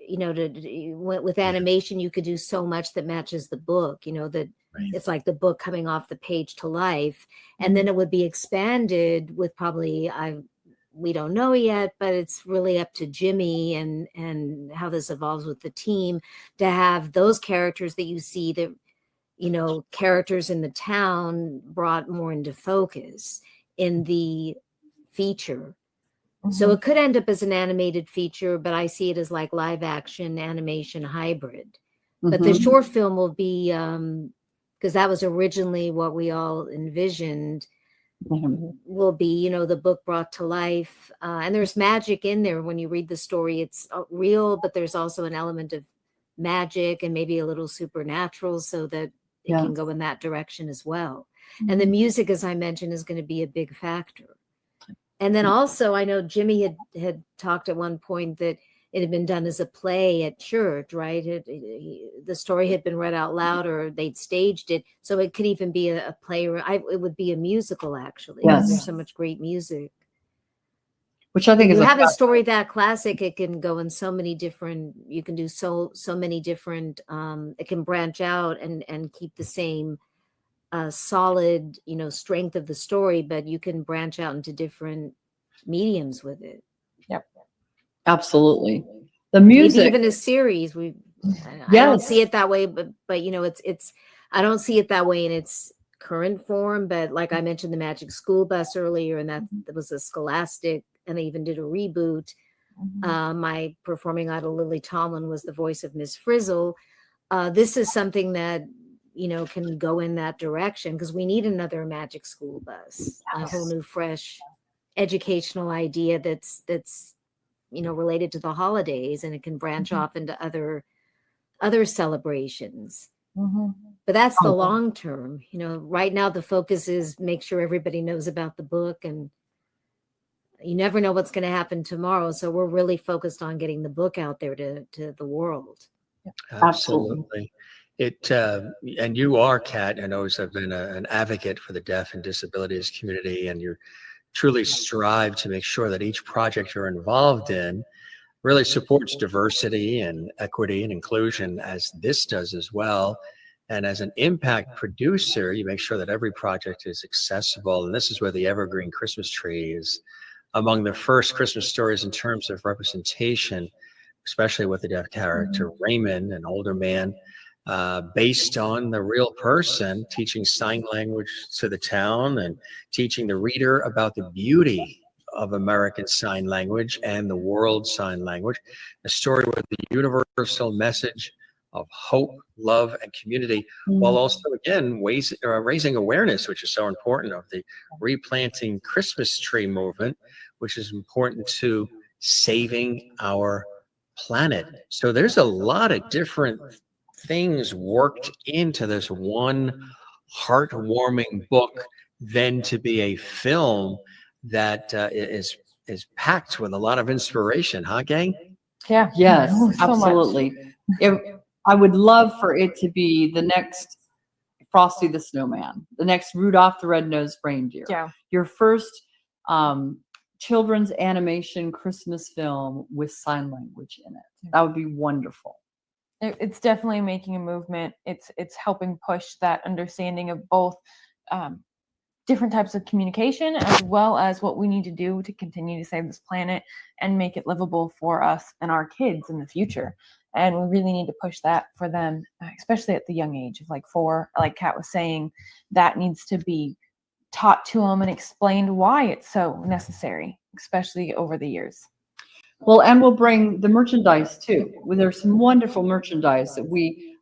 with animation, you could do so much that matches the book, that it's like the book coming off the page to life. And then it would be expanded with probably, we don't know yet, but it's really up to Jimmy and how this evolves with the team, to have those characters that you see, that characters in the town brought more into focus in the feature. So it could end up as an animated feature, but I see it as like live action animation hybrid. But the short film will be, because that was originally what we all envisioned, will be, the book brought to life. And there's magic in there. When you read the story, it's real, but there's also an element of magic and maybe a little supernatural, so that it can go in that direction as well. And the music, as I mentioned, is going to be a big factor. And then also, I know Jimmy had talked at one point that it had been done as a play at church, right? The story had been read out loud, or they'd staged it. So it could even be a play, or it would be a musical, actually. Yes. There's so much great music. Which I think is, you have a story that classic, it can go in so many different, you can do so many different, it can branch out and keep the same solid, strength of the story, but you can branch out into different mediums with it. Yep. Absolutely. The music, maybe even a series. I don't see it that way, but it's I don't see it that way in its current form, but like I mentioned, the Magic School Bus earlier, and that was a Scholastic, and they even did a reboot. My performing idol Lily Tomlin was the voice of Miss Frizzle. This is something that can go in that direction, because we need another Magic School Bus, a whole new, fresh educational idea that's related to the holidays, and it can branch off into other celebrations. But that's the long term. Right now the focus is make sure everybody knows about the book, and you never know what's going to happen tomorrow. So we're really focused on getting the book out there to the world. Absolutely. And you are, Kat, I know, have been an advocate for the deaf and disabilities community, and you truly strive to make sure that each project you're involved in really supports diversity and equity and inclusion, as this does as well. And as an impact producer, you make sure that every project is accessible. And this is where the Evergreen Christmas Tree is among the first Christmas stories in terms of representation, especially with the deaf character Raymond, an older man, based on the real person, teaching sign language to the town and teaching the reader about the beauty of American Sign Language and the world sign language. A story with the universal message of hope, love, and community, while also, again, raising awareness, which is so important, of the replanting Christmas tree movement, which is important to saving our planet. So there's a lot of different things worked into this one heartwarming book, then to be a film that is packed with a lot of inspiration, huh, gang? Yeah. Yes, So much. absolutely. I would love for it to be the next Frosty the Snowman, the next Rudolph the Red-Nosed Reindeer. Yeah. Your first children's animation Christmas film with sign language in it. That would be wonderful. It's definitely making a movement. It's helping push that understanding of both different types of communication, as well as what we need to do to continue to save this planet and make it livable for us and our kids in the future. And we really need to push that for them, especially at the young age of like 4, like Kat was saying. That needs to be taught to them and explained why it's so necessary, especially over the years. Well, and we'll bring the merchandise too. There's some wonderful merchandise that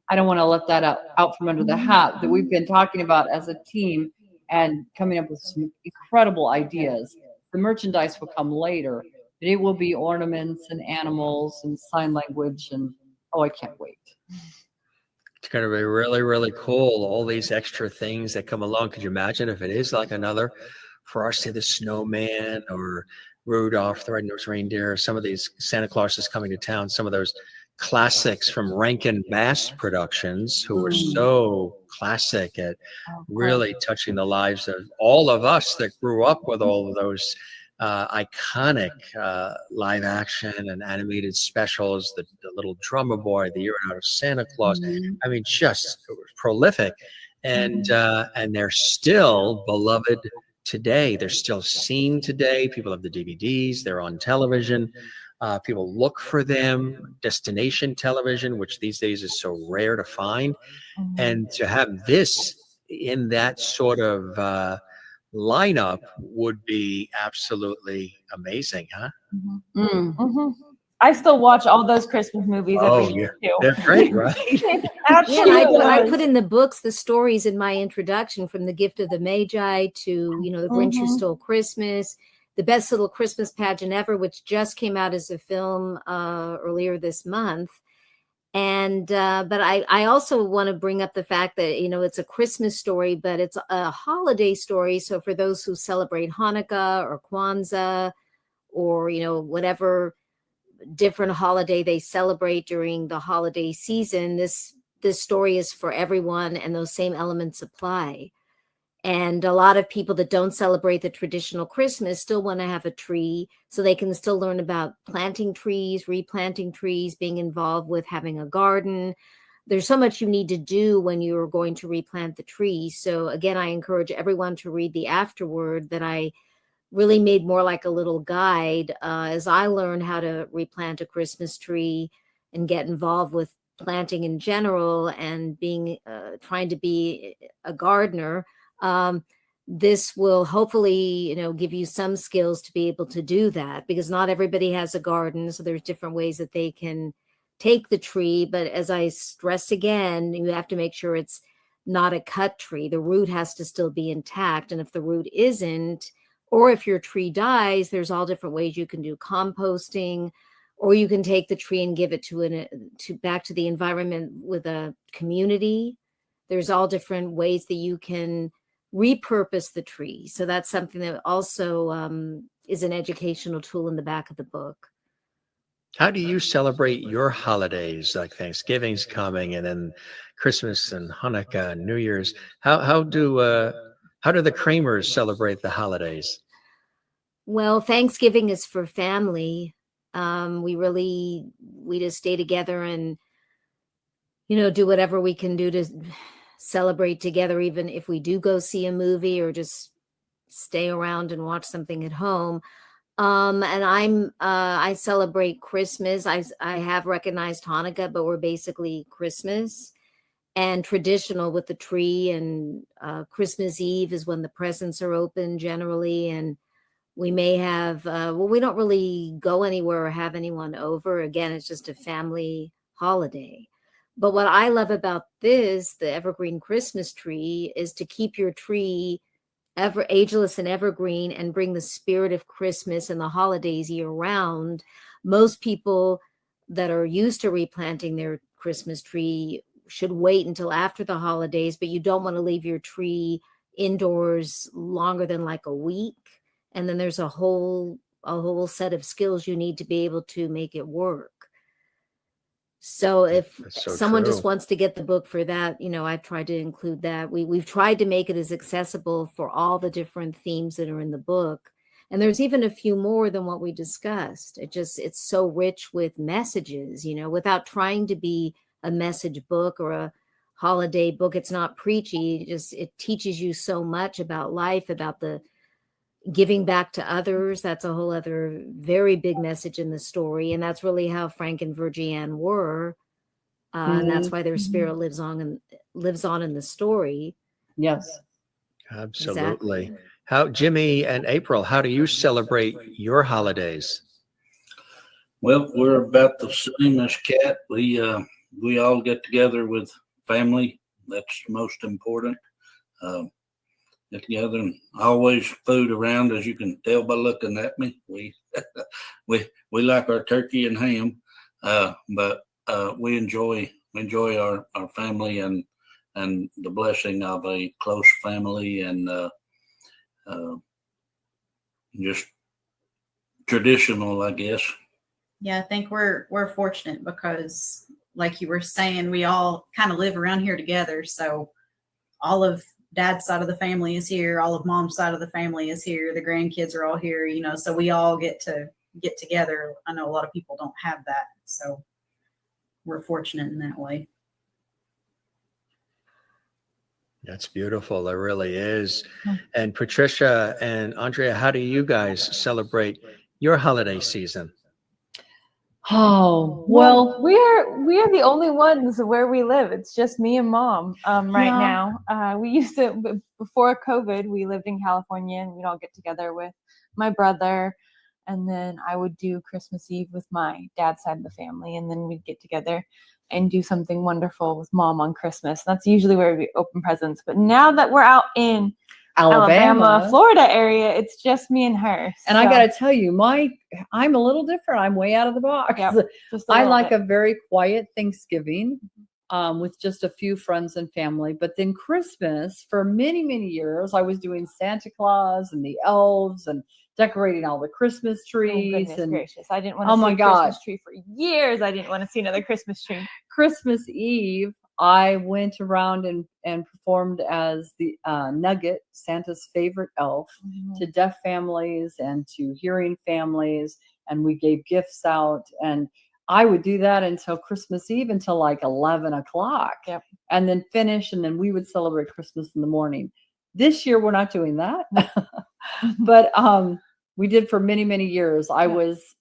I don't want to let that out from under the hat, that we've been talking about as a team and coming up with some incredible ideas. The merchandise will come later, but it will be ornaments and animals and sign language, and I can't wait. It's going to be really, really cool. All these extra things that come along. Could you imagine if it is like another Frosty the Snowman or Rudolph the Red-Nosed Reindeer, some of these Santa Claus is Coming to Town, some of those classics from Rankin Bass Productions, who were so classic at really touching the lives of all of us that grew up with all of those iconic live action and animated specials, the Little Drummer Boy, The Year Out of Santa Claus. I mean, just prolific. And they're still beloved today. They're still seen today. People have the DVDs, they're on television. People look for them. Destination television, which these days is so rare to find. And to have this in that sort of lineup would be absolutely amazing, huh? I still watch all those Christmas movies every year too. They're great, right? Absolutely. Yeah, I put in the books the stories in my introduction, from the Gift of the Magi to the Grinch Who Stole Christmas, the Best Little Christmas Pageant Ever, which just came out as a film earlier this month. And but I also want to bring up the fact that it's a Christmas story, but it's a holiday story. So for those who celebrate Hanukkah or Kwanzaa, or whatever different holiday they celebrate during the holiday season, this story is for everyone, and those same elements apply. And a lot of people that don't celebrate the traditional Christmas still want to have a tree, so they can still learn about planting trees, replanting trees, being involved with having a garden. There's so much you need to do when you're going to replant the tree. So again, I encourage everyone to read the afterword that I really made more like a little guide as I learned how to replant a Christmas tree and get involved with planting in general, and being trying to be a gardener. This will hopefully, give you some skills to be able to do that, because not everybody has a garden. So there's different ways that they can take the tree. But as I stress again, you have to make sure it's not a cut tree. The root has to still be intact. And if the root isn't, or if your tree dies, there's all different ways you can do composting, or you can take the tree and give it back to the environment with a community. There's all different ways that you can repurpose the tree. So that's something that also is an educational tool in the back of the book. How do you celebrate your holidays? Like Thanksgiving's coming, and then Christmas and Hanukkah and New Year's. How do the Kramers celebrate the holidays? Well, Thanksgiving is for family. We just stay together and, do whatever we can do to celebrate together, even if we do go see a movie or just stay around and watch something at home. And I celebrate Christmas. I have recognized Hanukkah, but we're basically Christmas and traditional with the tree, and Christmas Eve is when the presents are open generally. And we may have, we don't really go anywhere or have anyone over. Again, it's just a family holiday. But what I love about the Evergreen Christmas Tree, is to keep your tree ageless and evergreen and bring the spirit of Christmas and the holidays year round. Most people that are used to replanting their Christmas tree should wait until after the holidays, but you don't want to leave your tree indoors longer than like a week. And then there's a whole set of skills you need to be able to make it work. So if someone just wants to get the book for that, I've tried to include that. We've tried to make it as accessible for all the different themes that are in the book. And there's even a few more than what we discussed. It's so rich with messages, without trying to be a message book or a holiday book. It's not preachy. It teaches you so much about life, about the giving back to others. That's a whole other very big message in the story. And that's really how Frank and Virgie Ann were. And that's why their spirit lives on in the story. Yes. Absolutely. Exactly. How, Jimmy and April, how do you celebrate your holidays? Well, we're about the same as Kat. We all get together with family. That's most important. Get together, and always food around, as you can tell by looking at me. We like our turkey and ham, but we enjoy our family and the blessing of a close family, and just traditional, I guess. Yeah, I think we're fortunate because, like you were saying, we all kind of live around here together. So all of Dad's side of the family is here. All of Mom's side of the family is here. The grandkids are all here, so we all get together. I know a lot of people don't have that. So we're fortunate in that way. That's beautiful. It really is. And Patricia and Andrea, how do you guys celebrate your holiday season? Oh, well, we are the only ones where we live. It's just me and Mom now. We used to, before COVID, we lived in California, and we'd all get together with my brother, and then I would do Christmas Eve with my dad's side of the family, and then we'd get together and do something wonderful with Mom on Christmas. That's usually where we open presents. But now that we're out in Alabama, Florida area, it's just me and her. And I got to tell you, I'm a little different. I'm way out of the box. Yep, I like a very quiet Thanksgiving with just a few friends and family. But then Christmas, for many, many years, I was doing Santa Claus and the elves and decorating all the Christmas trees. Oh, goodness gracious. I didn't want Oh to my see a God. Christmas tree for years. I didn't want to see another Christmas tree. Christmas Eve, I went around and performed as the Nugget, Santa's favorite elf, to deaf families and to hearing families. And we gave gifts out. And I would do that until Christmas Eve, until like 11 o'clock. Yep. And then finish. And then we would celebrate Christmas in the morning. This year, we're not doing that. But we did for many, many years. I was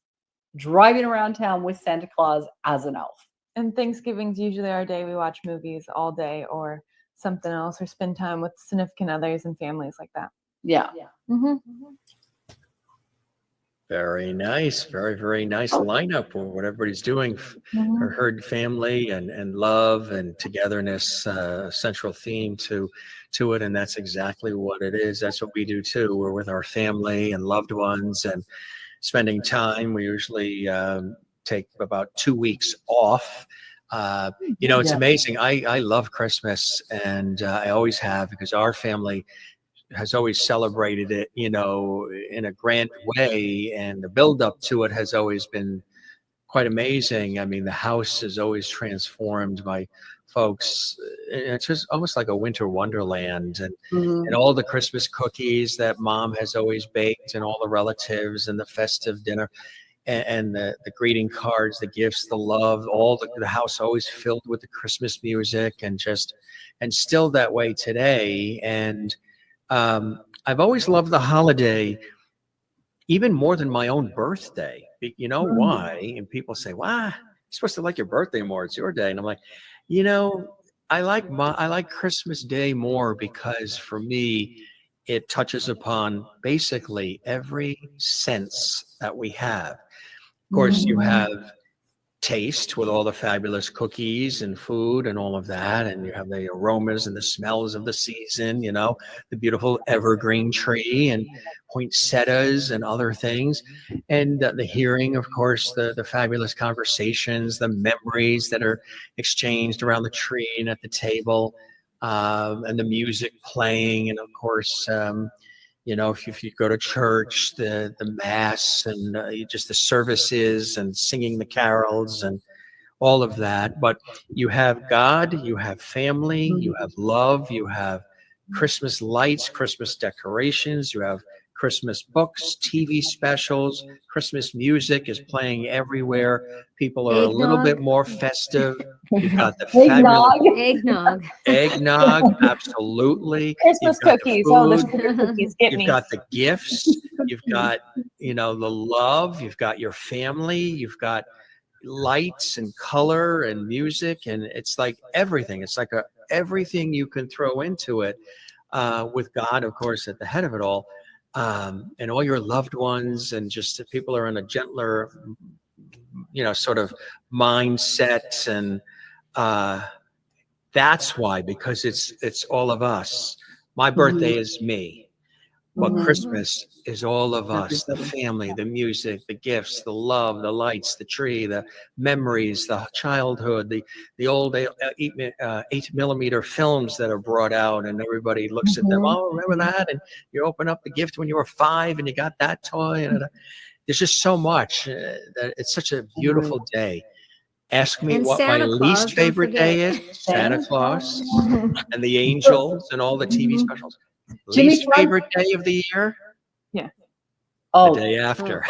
driving around town with Santa Claus as an elf. And Thanksgiving's usually our day. We watch movies all day or something else or spend time with significant others and families like that. Yeah. Mm-hmm. Very nice. Very, very nice lineup for what everybody's doing. Mm-hmm. Heard family and love and togetherness, central theme to it. And that's exactly what it is. That's what we do too. We're with our family and loved ones and spending time. We usually take about 2 weeks off. It's amazing. I love Christmas, and I always have, because our family has always celebrated it, in a grand way, and the build up to it has always been quite amazing. I mean, the house is always transformed by folks. It's just almost like a winter wonderland, and all the Christmas cookies that mom has always baked, and all the relatives, and the festive dinner, and the greeting cards, the gifts, the love, all the house always filled with the Christmas music, and still that way today. And I've always loved the holiday even more than my own birthday. You know why? And people say, "Why? You're supposed to like your birthday more. It's your day." And I'm like, I like Christmas Day more, because for me, it touches upon basically every sense that we have. Of course, you have taste with all the fabulous cookies and food and all of that, and you have the aromas and the smells of the season, the beautiful evergreen tree and poinsettias and other things, and the hearing, of course, the fabulous conversations, the memories that are exchanged around the tree and at the table, and the music playing, and of course, if you go to church, the mass, and just the services and singing the carols and all of that. But you have God, you have family, you have love, you have Christmas lights, Christmas decorations, you have Christmas books, TV specials, Christmas music is playing everywhere. People are a little bit more festive. You've got the fabulous eggnog, absolutely. Christmas cookies, all the sugar cookies get me. You've got the gifts. You've got, the love. You've got your family. You've got lights and color and music, and it's like everything. It's like everything you can throw into it, with God, of course, at the head of it all, and all your loved ones, and just that people are in a gentler, sort of mindset, and that's why, because it's all of us. My birthday is me, but Christmas is all of us, the family, the music, the gifts, the love, the lights, the tree, the memories, the childhood, the old 8mm films that are brought out, and everybody looks at them. Oh, remember that? And you open up the gift when you were 5 and you got that toy. And there's just so much that it's such a beautiful day. Ask me what my least favorite day is. Santa Claus and the angels and all the TV specials. Least favorite day of the year? Yeah. The day after.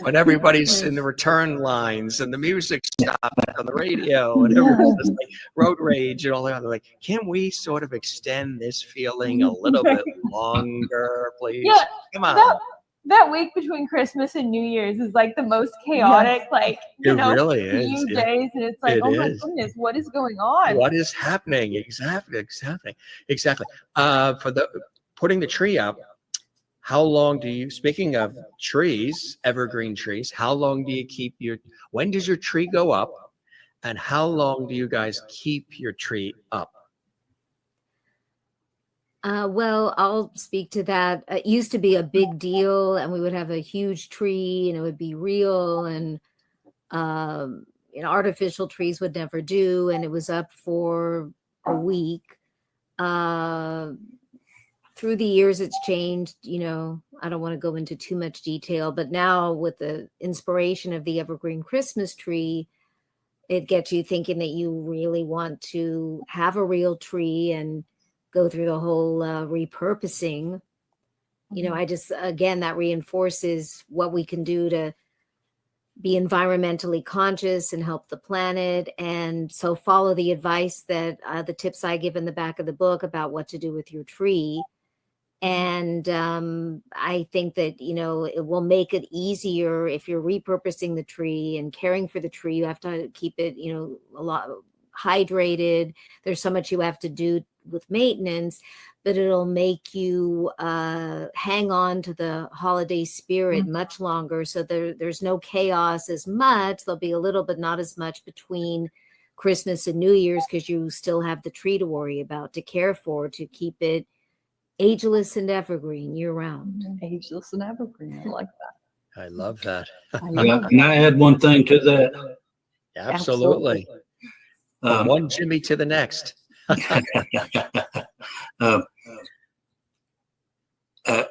When everybody's in the return lines and the music stops on the radio and everybody's just like road rage and all that. They're like, can we sort of extend this feeling a little bit longer, please? Yeah, come on. That week between Christmas and New Year's is like the most chaotic, really is, few days, and it's like, my goodness, what is going on? What is happening? Exactly. For the putting the tree up, how long do you? Speaking of trees, evergreen trees, how long do you keep when does your tree go up, and how long do you guys keep your tree up? Well, I'll speak to that. It used to be a big deal, and we would have a huge tree, and it would be real, and artificial trees would never do, and it was up for a week. Through the years, it's changed. I don't want to go into too much detail, but now with the inspiration of the Evergreen Christmas Tree, it gets you thinking that you really want to have a real tree and go through the whole repurposing. I just, again, that reinforces what we can do to be environmentally conscious and help the planet. And so follow the advice that the tips I give in the back of the book about what to do with your tree. And I think that, it will make it easier if you're repurposing the tree and caring for the tree. You have to keep it, a lot hydrated. There's so much you have to do with maintenance, but it'll make you hang on to the holiday spirit much longer. So there's no chaos as much. There'll be a little, but not as much between Christmas and New Year's, because you still have the tree to worry about, to care for, to keep it ageless and evergreen year round. Ageless and evergreen. I like that. I love that. Can I add one thing to that? Absolutely. From one Jimmy to the next.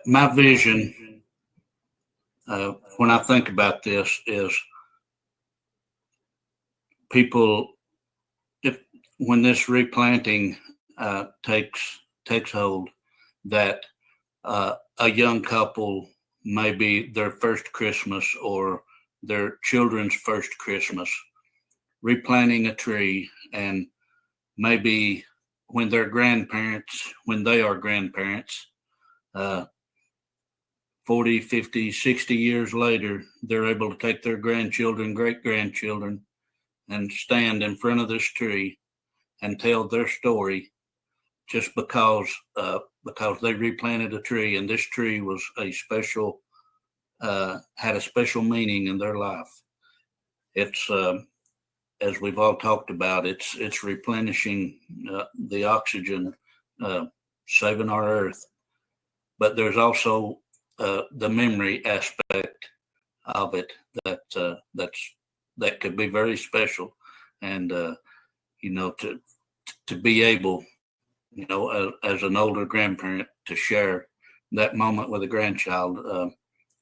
My vision, when I think about this, is people, when this replanting takes hold, that a young couple, maybe their first Christmas or their children's first Christmas, replanting a tree, and maybe when they are grandparents, 40, 50, 60 years later, they're able to take their grandchildren, great-grandchildren, and stand in front of this tree and tell their story, just because they replanted a tree, and this tree was a special, had a special meaning in their life. It's as we've all talked about, it's replenishing the oxygen, saving our earth. But there's also the memory aspect of it that could be very special, and to be able, as an older grandparent, to share that moment with a grandchild.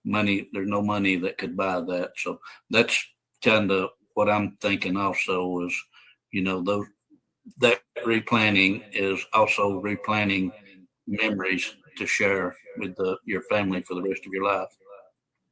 There's no money that could buy that. So that's kind of what I'm thinking also, is, that replanting is also replanting memories to share with your family for the rest of your life.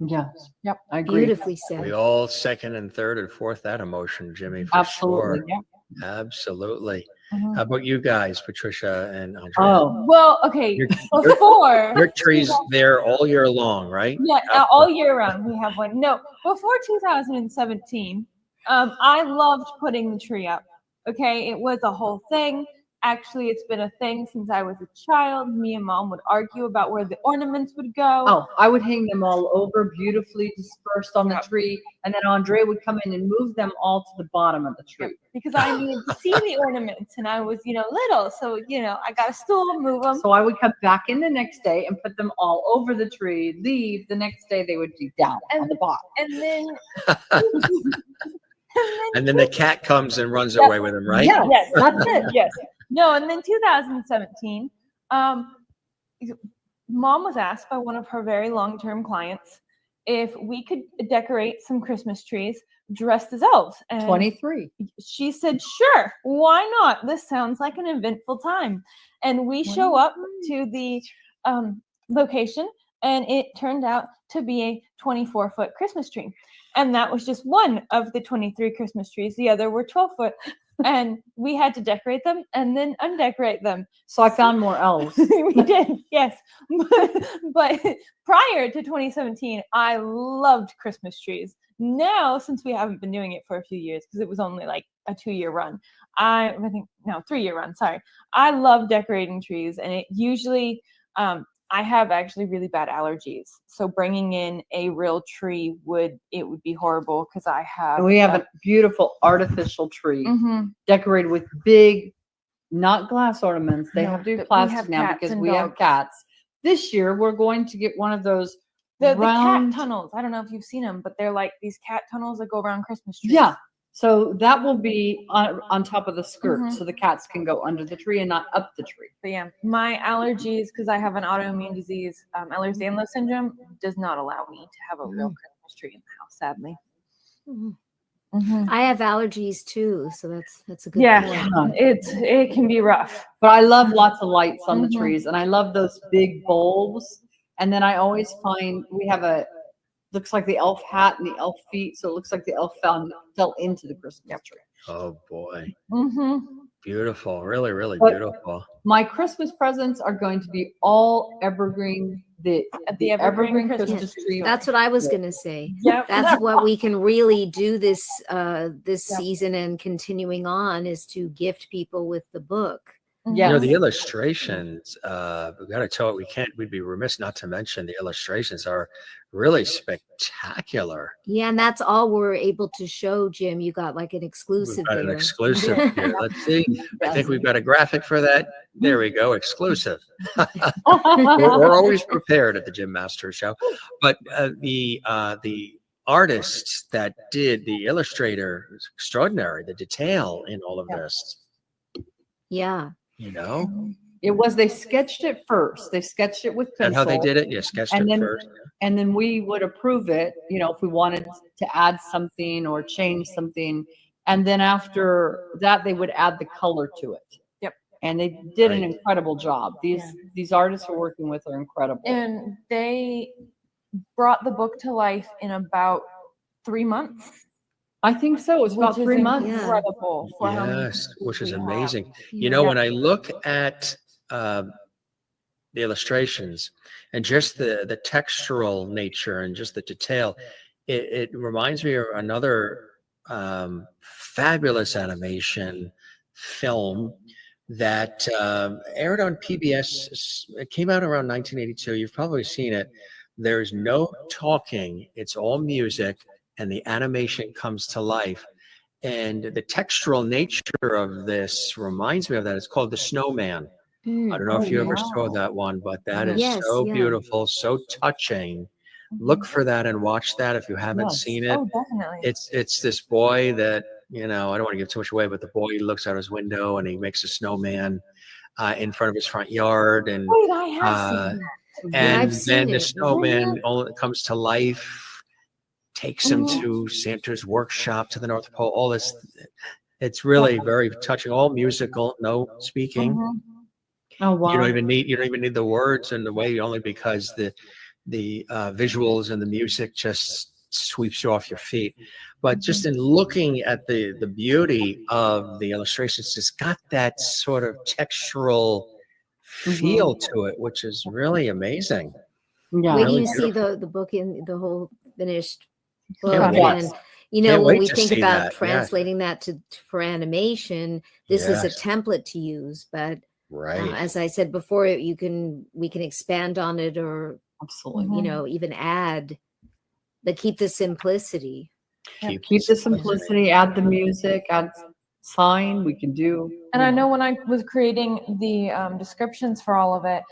Yes. Yep. I agree. Beautifully said. We all second and third and fourth that emotion, Jimmy. For Absolutely. Sure. Yeah. Absolutely. How about you guys, Patricia and Andrea? Oh, Well, okay. Before Your tree's there all year long, right? Yeah, all year round we have one. No, before 2017, I loved putting the tree up. Okay, it was a whole thing. Actually, it's been a thing since I was a child. Me and Mom would argue about where the ornaments would go. Oh, I would hang them all over, beautifully dispersed on the tree, and then Andrea would come in and move them all to the bottom of the tree. Because I needed to see the ornaments, and I was, little, so I got a stool, move them. So I would come back in the next day and put them all over the tree. Leave the next day, they would be down on the bottom. And then, and then the cat comes and runs away with him, right? Yeah. Yes, that's it. Yes. No, and then 2017, Mom was asked by one of her very long-term clients if we could decorate some Christmas trees dressed as elves. And 23. she said, sure, why not? This sounds like an eventful time. And we show up to the location, and it turned out to be a 24-foot Christmas tree. And that was just one of the 23 Christmas trees. The other were 12-foot. And we had to decorate them and then undecorate them. So I found more elves. We did, yes. But prior to 2017, I loved Christmas trees. Now, since we haven't been doing it for a few years, because it was only like a 2-year run, 3-year run, sorry. I love decorating trees, and it usually, I have actually really bad allergies. So bringing in a real tree would be horrible, because I have. And we have a beautiful artificial tree decorated with big, not glass ornaments. They have to be plastic now because we have cats. This year, we're going to get one of those the cat tunnels. I don't know if you've seen them, but they're like these cat tunnels that go around Christmas trees. Yeah. So that will be on top of the skirt, so the cats can go under the tree and not up the tree. But yeah, my allergies, because I have an autoimmune disease, Ehlers-Danlos syndrome, does not allow me to have a real Christmas tree in the house, sadly. I have allergies too, so that's a good point. It can be rough. But I love lots of lights on the trees, and I love those big bulbs. And then I always find we have looks like the elf hat and the elf feet, so it looks like the elf fell into the Christmas tree. Oh boy. Beautiful. Really, really But- beautiful. My Christmas presents are going to be all evergreen. The Evergreen Christmas Christmas tree. That's what I was going to say. Yep. That's what we can really do this this Yep. season and continuing on is to gift people with the book. Yes. You know, the illustrations, we got to tell it, we'd be remiss not to mention the illustrations are really spectacular. Yeah, and that's all we're able to show, Jim. You got like an We've exclusive got an there. exclusive here. Let's see. I think we've got a graphic for that. There we go. Exclusive. We're always prepared at the Jim Masters Show. But the artists that did the illustrator is extraordinary. The detail in all of this, Yeah. you know, They sketched it first. They sketched it with pencil. and how they did it. Yeah, sketched And it then- first. And then we would approve it, you know, if we wanted to add something or change something. And then after that, they would add the color to it. Yep. And they did an Right. incredible job. These artists we're working with are incredible. And they brought the book to life in about 3 months. I think so. It was about which is 3 months. Yeah. Incredible. For how many Yes, which is we have. amazing. Yeah. You know, Yeah. when I look at the illustrations and just the textural nature and just the detail, it reminds me of another fabulous animation film that aired on PBS. It came out around 1982. You've probably seen it. There's no talking. It's all music, and the animation comes to life. And the textural nature of this reminds me of that. It's called The Snowman. I don't know if you ever saw that one, but that is Yes, so yeah. beautiful, so touching. Look for that and watch that if you haven't Yes. seen it. Oh, definitely. It's this boy that, you know, I don't want to give too much away, but the boy looks out his window and he makes a snowman in front of his front yard, and Wait, I have seen that. Yeah, I've then seen the it. snowman comes to life, takes him Mhm. to Santa's workshop to the North Pole. All this, it's really very touching. All musical, no speaking. Mhm. Oh, wow. You don't even need the words in the way, only because the visuals and the music just sweeps you off your feet. But just in looking at the beauty of the illustrations, it's got that sort of textural feel to it, which is really amazing. Yeah. Wait till Really you see the book in the whole finished book. Can't wait. And you know, Can't when wait we to think see about that, yeah. translating that to for animation, this is a Yes. template to use. But Right. as I said before, we can expand on it, or Absolutely. you know, even add, but keep the simplicity. Keep the simplicity, add the music, add sign, we can do. And I know when I was creating the descriptions for all of it,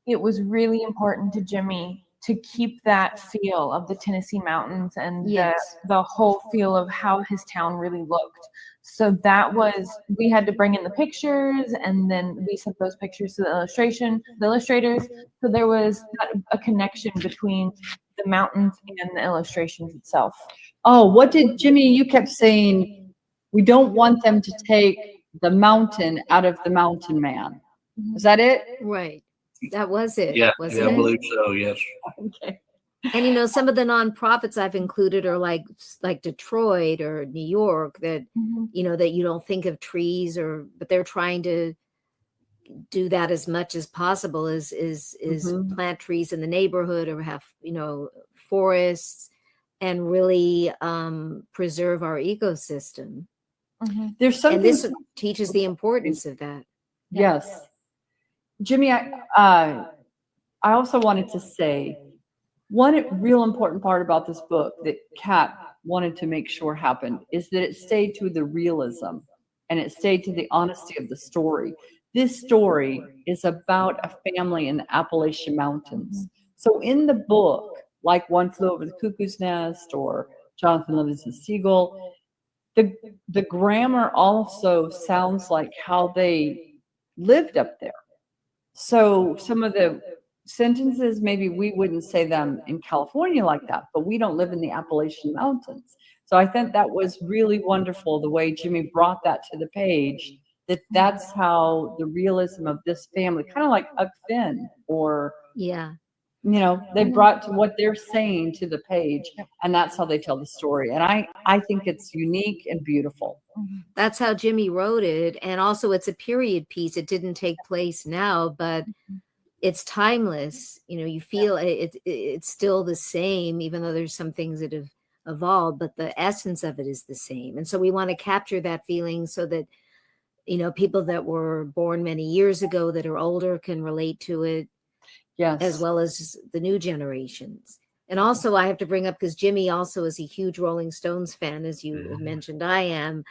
it was really important to Jimmy to keep that feel of the Tennessee mountains and Yes. the whole feel of how his town really looked. So that was, we had to bring in the pictures, and then we sent those pictures to the illustrators. So there was a connection between the mountains and the illustrations itself. Oh, what did Jimmy, you kept saying, we don't want them to take the mountain out of the mountain man. Is that it? Right. That was it. Yeah, wasn't yeah, I it? believe so. Yes. Okay. And you know, some of the nonprofits I've included are like Detroit or New York, that you know, that you don't think of trees, but they're trying to do that as much as possible, is Mhm. plant trees in the neighborhood, or have, you know, forests, and really preserve our ecosystem. There's something. And this teaches the importance of that. Yes. Jimmy, I also wanted to say, one real important part about this book that Kat wanted to make sure happened is that it stayed to the realism and it stayed to the honesty of the story. This story is about a family in the Appalachian Mountains. So in the book, like One Flew Over the Cuckoo's Nest or Jonathan Livingston Seagull, the grammar also sounds like how they lived up there. So some of the sentences, maybe we wouldn't say them in California like that, but we don't live in the Appalachian Mountains. So I think that was really wonderful, the way Jimmy brought that to the page, that's how the realism of this family, kind of like Huck Finn or Yeah. they brought to what they're saying to the page, and that's how they tell the story. And I think it's unique and beautiful. That's how Jimmy wrote it. And also it's a period piece. It didn't take place now, but it's timeless. You feel it's still the same, even though there's some things that have evolved, but the essence of it is the same. And so we want to capture that feeling so that, people that were born many years ago that are older can relate to it. Yes. As well as the new generations. And also I have to bring up, because Jimmy also is a huge Rolling Stones fan, as you mentioned. I am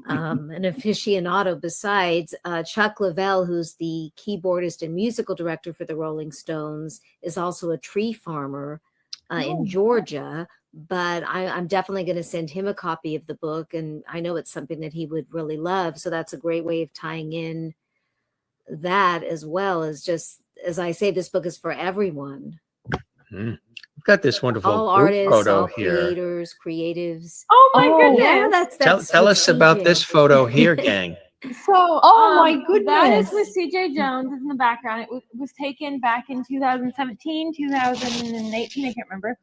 an aficionado. Besides, Chuck Leavell, who's the keyboardist and musical director for the Rolling Stones, is also a tree farmer in Georgia. But I'm definitely going to send him a copy of the book, and I know it's something that he would really love. So that's a great way of tying in that, as well as just, as I say, this book is for everyone. We've got this wonderful all group artists, photo all here. creators, creatives. Oh my goodness. Yeah, that's Tell with us about CJ. this photo here, gang. So, Oh my that is goodness. with CJ Jones in the background. It was taken back in 2017, 2018, I can't remember.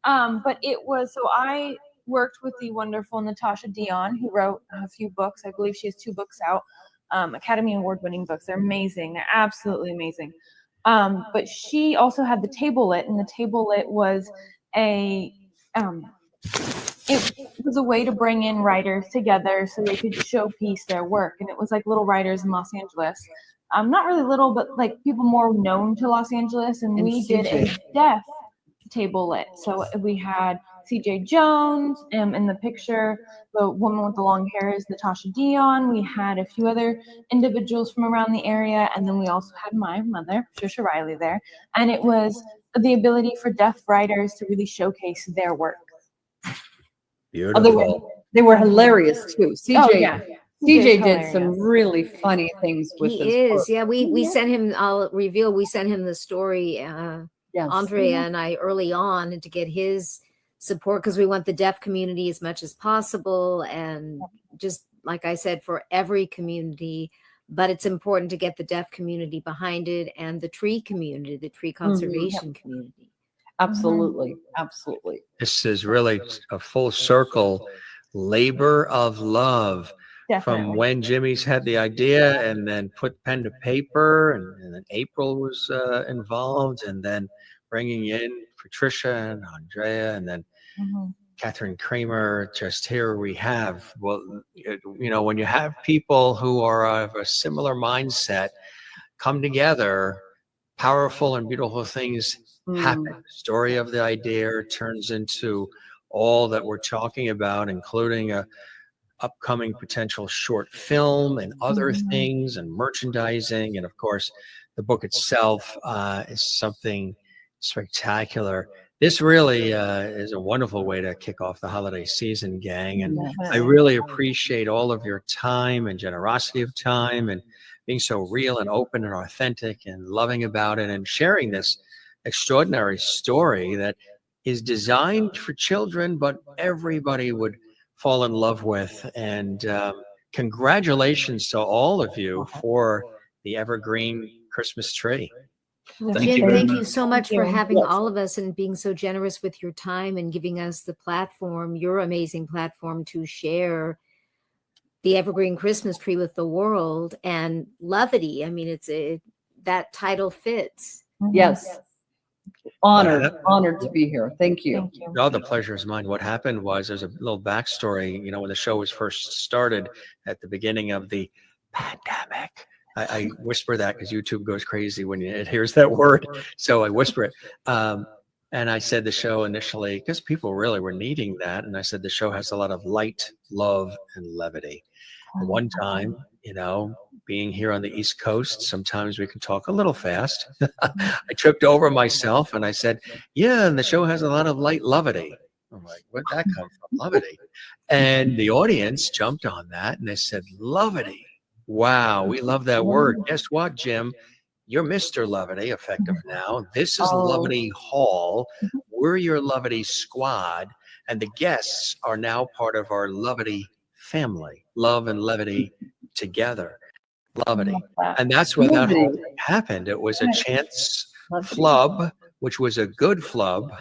But it was, so I worked with the wonderful Natasha Dion, who wrote a few books. I believe she has 2 books out, Academy Award winning books. They're amazing. They're absolutely amazing. But she also had the table lit, and the table lit was it was a way to bring in writers together so they could showpiece their work. And it was like little writers in Los Angeles. Not really little, but like people more known to Los Angeles. And we did a deaf table lit. So we had CJ Jones in the picture. The woman with the long hair is Natasha Dion. We had a few other individuals from around the area. And then we also had my mother, Patricia Riley, there. And it was the ability for deaf writers to really showcase their work. Beautiful. They were hilarious too. CJ CJ's did some really funny things with He his is. book. Yeah, we sent him, I'll reveal, we sent him the story, Yes. Andrea and I, early on, and to get his support, because we want the deaf community as much as possible, and just like I said, for every community. But it's important to get the deaf community behind it, and the tree community, the tree conservation community. Absolutely. Absolutely. This is really a full circle labor of love. Definitely. From when Jimmy's had the idea and then put pen to paper, and then April was involved, and then bringing in Patricia and Andrea, and then Catherine Kramer. Just here we have, well, when you have people who are of a similar mindset come together, powerful and beautiful things happen. The story of the idea turns into all that we're talking about, including a upcoming potential short film and other things, and merchandising. And of course, the book itself is something spectacular. This really is a wonderful way to kick off the holiday season, gang. And I really appreciate all of your time and generosity of time, and being so real and open and authentic and loving about it, and sharing this extraordinary story that is designed for children, but everybody would fall in love with. And congratulations to all of you for the Evergreen Christmas Tree. Well, Thank Jim, you very thank you much. so much for having all of us and being so generous with your time and giving us the platform, your amazing platform, to share the Evergreen Christmas Tree with the world. And levity, I mean, that title fits. Yes. Honored to be here. Thank you. Thank you. No, the pleasure is mine. What happened was, there's a little backstory. When the show was first started at the beginning of the pandemic, I whisper that because YouTube goes crazy when it hears that word. So I whisper it. And I said the show initially, because people really were needing that. And I said the show has a lot of light, love, and levity. And one time, being here on the East Coast, sometimes we can talk a little fast. I tripped over myself and I said, yeah, and the show has a lot of light levity. I'm like, where'd that come from? Levity. And the audience jumped on that and they said, levity. Wow, we love that word. Guess what, Jim? You're Mr. Levity, effective now. This is Levity Hall. We're your Levity squad. And the guests are now part of our Levity family. Love and levity together. Levity. And that's where that whole thing happened. It was a chance flub, which was a good flub.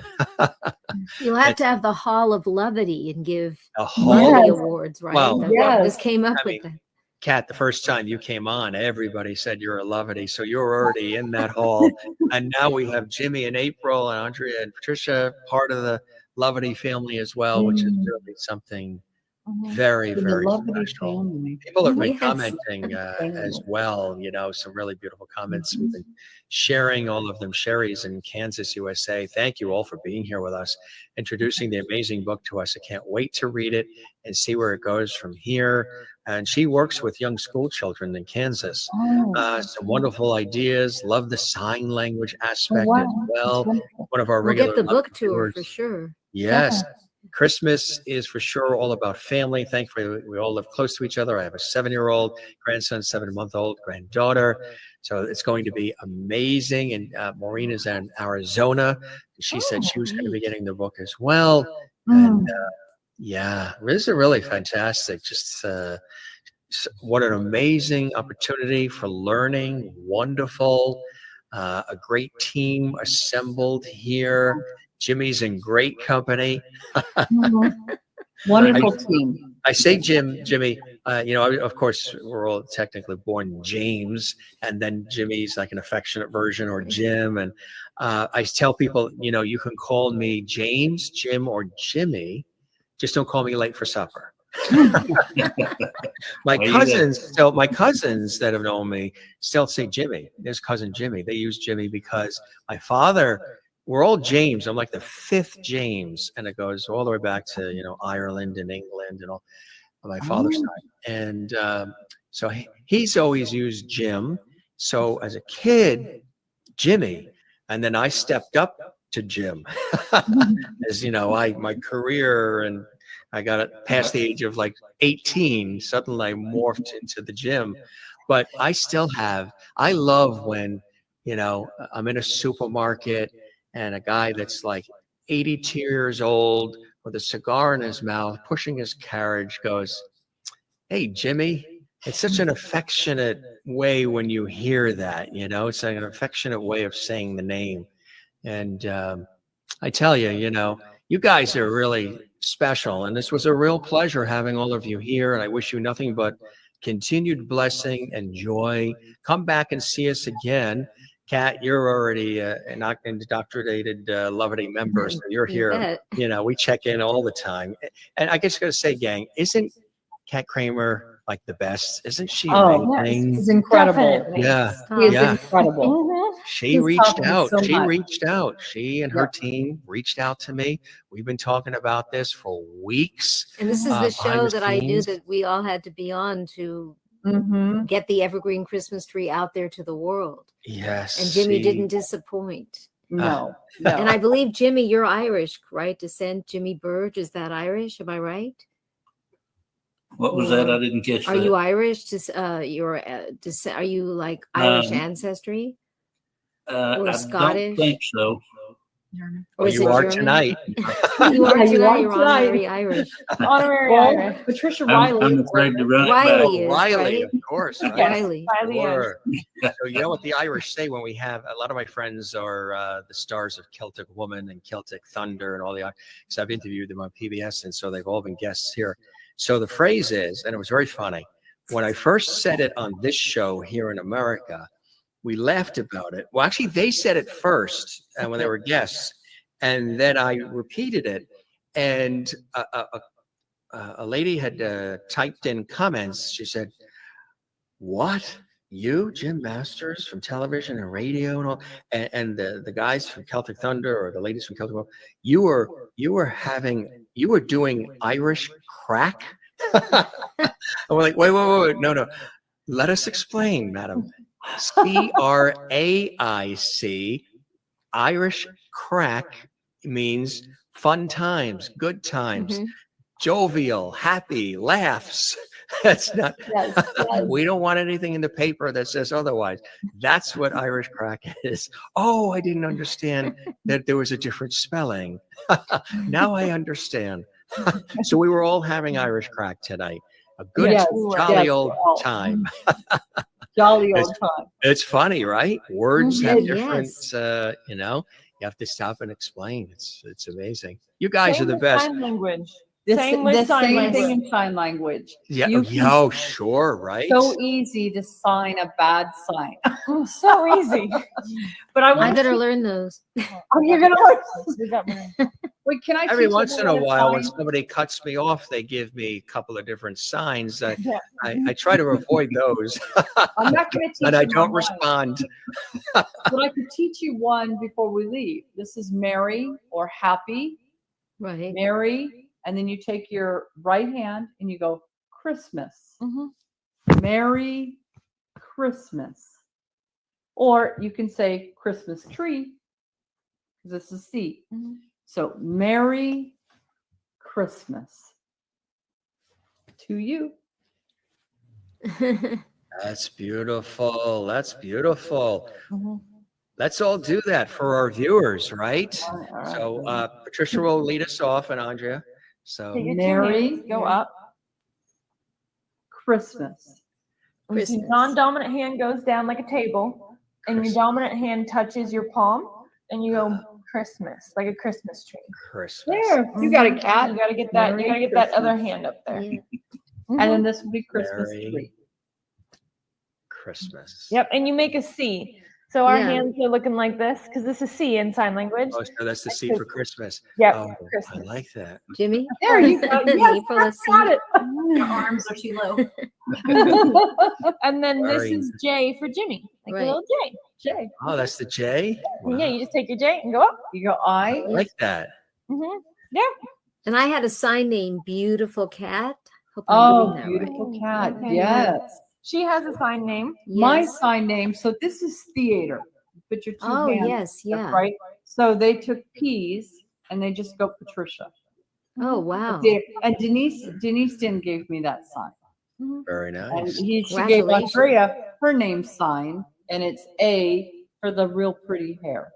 You'll have to have the Hall of Levity and give A whole, Levity Yes. awards, right? Well, This came up I with that. Kat, the first time you came on, everybody said you're a Lovety, so you're already in that hall. And now we have Jimmy and April and Andrea and Patricia, part of the Lovety family as well, which is really something very, The very Lovity special. family. People have been Yes. commenting as well, some really beautiful comments. We've been sharing all of them. Sherry's in Kansas, USA. Thank you all for being here with us, introducing the amazing book to us. I can't wait to read it and see where it goes from here. And she works with young school children in Kansas. Some wonderful ideas. Love the sign language aspect as well. One of our We'll regular get the book to her viewers. for sure. Yes. Christmas is for sure all about family. Thankfully, we all live close to each other. I have a 7-year-old grandson, 7-month-old granddaughter. So it's going to be amazing. And Maureen is in Arizona. She said she was going to be getting the book as well. And yeah, this is really fantastic. Just what an amazing opportunity for learning. Wonderful. A great team assembled here. Jimmy's in great company. Wonderful team. I say Jimmy, of course, we're all technically born James, and then Jimmy's like an affectionate version, or Jim. And I tell people, you can call me James, Jim, or Jimmy. Just don't call me late for supper. My cousins that have known me still say Jimmy. There's cousin Jimmy. They use Jimmy because my father, we're all James. I'm like the 5th James, and it goes all the way back to Ireland and England and all on my father's side. And so he's always used Jim. So as a kid, Jimmy, and then I stepped up to Jim as my career, and I got it past the age of like 18. Suddenly I morphed into the Jim. But I love when I'm in a supermarket and a guy that's like 82 years old with a cigar in his mouth, pushing his carriage, goes, "Hey, Jimmy." It's such an affectionate way when you hear that, it's like an affectionate way of saying the name. And I tell you, you guys are really special. And this was a real pleasure having all of you here. And I wish you nothing but continued blessing and joy. Come back and see us again. Kat, you're already an indoctrinated Lovety member, so you're here. We check in all the time. And I guess I got to say, gang, isn't Kat Kramer like the best? Isn't she amazing? He's incredible. Definitely. Yeah. He is incredible. She He's reached helped me out. so much. She and her team reached out to me. We've been talking about this for weeks. And this is the show behind the that I knew scenes. that we all had to be on to get the Evergreen Christmas Tree out there to the world. Yes. And Jimmy didn't disappoint. No. And I believe, Jimmy, you're Irish, right? Descent. Jimmy Byrge, is that Irish? Am I right? What was that? I didn't catch Are that. you Irish? Are you like Irish ancestry? or I Scottish? don't think so. Or is you it are German? tonight. You are Yeah, you tonight. are You're tonight. honorary Irish. Honorary Well, Irish. Patricia I'm Riley. afraid to run it Riley back. is, Riley, right? of course. Right? Yes. Riley. Riley is. Sure. So you know what the Irish say when we have a lot of my friends are the stars of Celtic Woman and Celtic Thunder and all the, because I've interviewed them on PBS, and so they've all been guests here. So the phrase is, and it was very funny, when I first said it on this show here in America, we laughed about it. Well, actually, they said it first, and when they were guests, and then I repeated it, and a lady had typed in comments. She said, "What? You, Jim Masters from television and radio and all, and the guys from Celtic Thunder or the ladies from Celtic Woman, you were doing Irish crack?" And we're like, wait, no. Let us explain, madam. CRAIC, Irish crack means fun times, good times, jovial, happy, laughs. That's not, we don't want anything in the paper that says otherwise. That's what Irish crack is. Oh, I didn't understand that there was a different spelling. Now I understand. So we were all having Irish crack tonight. a good Yes, jolly yes, old oh. time. Jolly old time. It's funny, right? Words have Mhm. different, Yes. you know, you have to stop and explain. It's amazing. You guys are Same the with best. sign language. The Same with sign same language. thing in sign language. Yeah, You can- oh, sure, right? So easy to sign a bad sign. So easy. But I I want better learn those. Oh, you're gonna learn. Wait, can I Every teach once in a everyone while, when sign? somebody cuts me off, they give me a couple of different signs. Yeah. I try to avoid those, I'm not gonna teach and I you don't one. respond. But I could teach you one before we leave. This is merry or happy, Right. merry, and then you take your right hand and you go Christmas. Mhm. Merry Christmas. Or you can say Christmas tree, because this is C. Mhm. So Merry Christmas to you. That's beautiful. That's beautiful. Mhm. Let's all do that for our viewers, right? All right. So Patricia will lead us off, and Andrea. So Take your two Merry hands, go up. Christmas. Your Christmas. non-dominant hand goes down like a table, and your Christmas. dominant hand touches your palm, and you go Christmas, like a Christmas tree. Christmas. There, you got a cat. You gotta get that. Merry You gotta get that other Christmas. hand up there. Yeah. And then this will be Christmas Merry tree. Christmas. Yep, and you make a C. So our Yeah. hands are looking like this because this is C in sign language. Oh, so that's the C for Christmas. Yep, Oh, I Christmas. like that. Jimmy? There you go. Yes, April, let's see. got it. Your arms are too low. And then this Very- is J for Jimmy, like Right. a little J. J. Oh, that's the J. And yeah, Wow. you just take your J and go up. You go I I. like that. Hmm And I had a sign name, Beautiful Cat. Hope I'm Oh, doing that right. beautiful cat. Okay. Yes. She has a sign name. My Yes. sign name. So this is theater. Put your two Oh, hands. yes, up, yeah. Right. So they took P's and they just go Patricia. Oh, wow. Theater. And Denise didn't give me that sign. Very And nice. she gave Congratulations. Andrea her name sign, and it's A for the real pretty hair.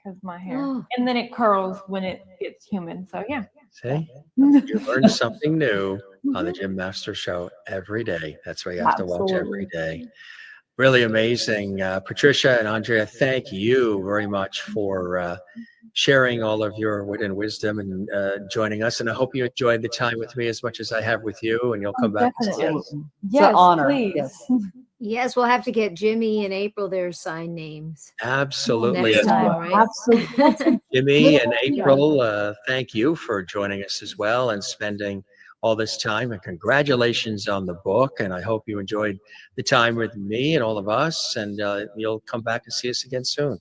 Because my hair. Oh. And then it curls when it gets humid. So yeah. See, you learn something new on the Jim Master Show every day. That's why you have to watch every day. Really amazing. Patricia and Andrea, thank you very much for sharing all of your wit and wisdom and joining us. And I hope you enjoyed the time with me as much as I have with you, and you'll come back and see us. Yes, an honor. please. Yes. Yes, we'll have to get Jimmy and April their sign names Absolutely. next time, right? Absolutely. Jimmy and April, thank you for joining us as well and spending all this time, and congratulations on the book. And I hope you enjoyed the time with me and all of us, and you'll come back and see us again soon.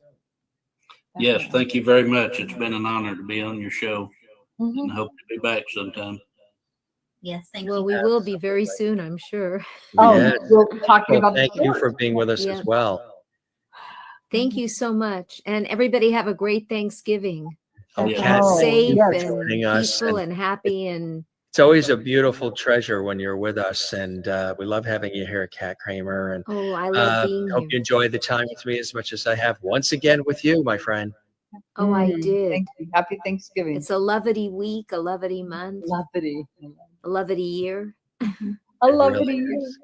Yes, thank you very much. It's been an honor to be on your show, and I hope to be back sometime. Yes, thank Well, you. we will be very soon, I'm sure. Oh, Yes. we're talking Well, about thank the you sport. for being with us Yeah. as well. Thank you so much. And everybody have a great Thanksgiving. Okay. Yeah. Oh, Safe yes. Joining and us, peaceful and and happy and it's always a beautiful treasure when you're with us, and we love having you here, Kat Kramer. And oh, I love being hope you here. enjoyed the time with me as much as I have once again with you, my friend. Oh, I Mm, did. Thank you. Happy Thanksgiving. It's a lovety week, a lovety month, Lovely. a lovety year. I love really it. is.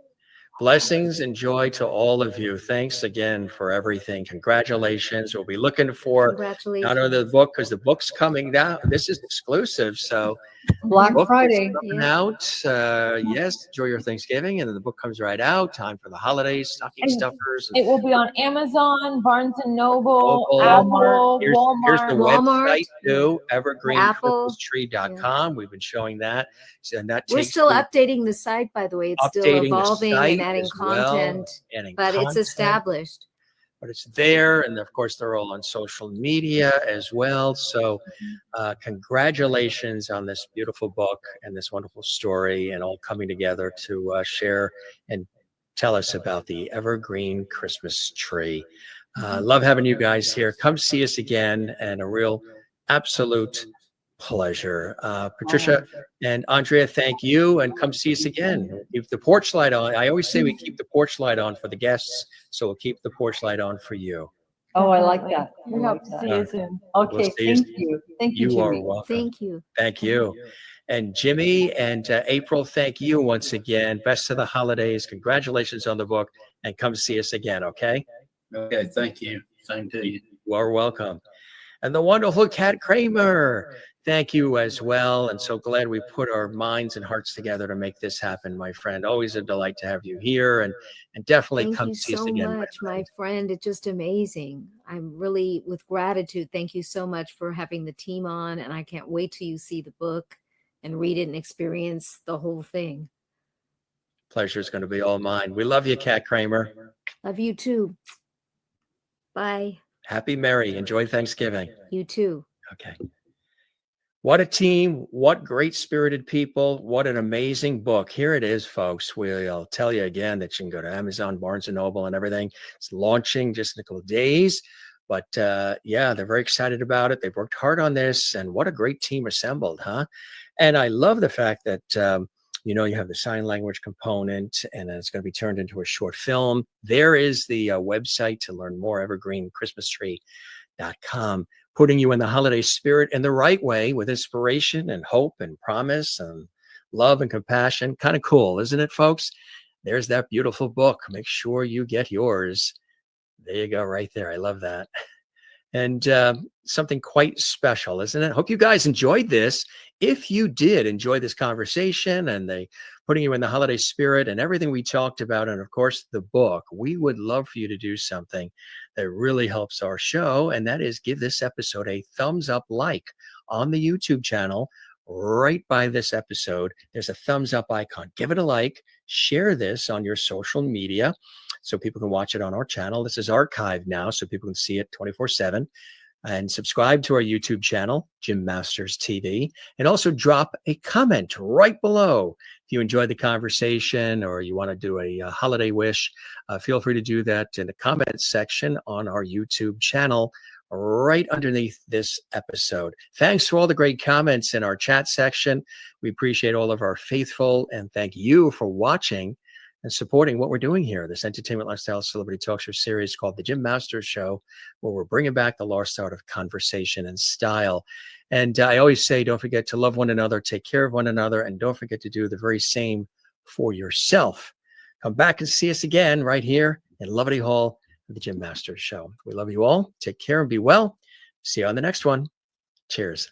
Blessings and joy to all of you. Thanks again for everything. Congratulations. We'll be looking for Congratulations. not only the book, because the book's coming down. This is exclusive. So Black book is Friday. coming Yeah. out. Yes, enjoy your Thanksgiving, and then the book comes right out. Time for the holidays, stocking And stuffers. It will be on Amazon, Barnes and Noble, Noble, Apple, Here's Walmart. the Walmart. website too, Apple. evergreenchristmastree.com. We've been showing that. So, and that We're takes still you updating the site, by the way. It's still updating the evolving site and adding as well, content, adding but it's content. established. But it's there, and of course they're all on social media as well. So congratulations on this beautiful book and this wonderful story, and all coming together to share and tell us about the Evergreen Christmas Tree. Love having you guys here. Come see us again, and a real absolute pleasure. Patricia and Andrea, thank you, and come see us again. We'll keep the porch light on. I always say we keep the porch light on for the guests, so we'll keep the porch light on for you. Oh, I like that. I We like hope to that. see you soon. Okay, We'll see you thank you. Thank you, You are Jimmy. welcome. Thank you. Thank you. And Jimmy and April, thank you once again. Best of the holidays. Congratulations on the book. And come see us again, okay? Okay, thank you. Same to you. You are welcome. And the wonderful Kat Kramer, thank you as well. And so glad we put our minds and hearts together to make this happen, my friend. Always a delight to have you here, and definitely Thank come you see us so again. much, my friend. It's just amazing. I'm really with gratitude. Thank you so much for having the team on, and I can't wait till you see the book and read it and experience the whole thing. Pleasure is going to be all mine. We love you, Kat Kramer. Love you too. Bye. Happy Merry. Enjoy Thanksgiving. You too. Okay. What a team. What great spirited people. What an amazing book. Here it is, folks. We'll tell you again that you can go to Amazon, Barnes & Noble and everything. It's launching just in a couple of days. But yeah, they're very excited about it. They've worked hard on this. And what a great team assembled, huh? And I love the fact that, you have the sign language component, and it's going to be turned into a short film. There is the website to learn more, evergreenchristmastree.com, putting you in the holiday spirit in the right way with inspiration and hope and promise and love and compassion. Kind of cool, isn't it, folks? There's that beautiful book. Make sure you get yours. There you go, right there. I love that. And something quite special, isn't it? Hope you guys enjoyed this. If you did enjoy this conversation and putting you in the holiday spirit and everything we talked about, and of course the book, we would love for you to do something that really helps our show, and that is give this episode a thumbs up like on the YouTube channel. Right by this episode, there's a thumbs up icon. Give it a like, share this on your social media so people can watch it on our channel. This is archived now, so people can see it 24/7. And subscribe to our YouTube channel, Jim Masters TV, and also drop a comment right below. If you enjoyed the conversation or you want to do a holiday wish, feel free to do that in the comments section on our YouTube channel right underneath this episode. Thanks for all the great comments in our chat section. We appreciate all of our faithful, and thank you for watching and supporting what we're doing here, this entertainment lifestyle celebrity talk show series called The Jim Masters Show, where we're bringing back the lost art of conversation and style. And I always say, don't forget to love one another, take care of one another, and don't forget to do the very same for yourself. Come back and see us again right here in Lovely Hall of The Jim Masters Show. We love you all. Take care and be well. See you on the next one. Cheers.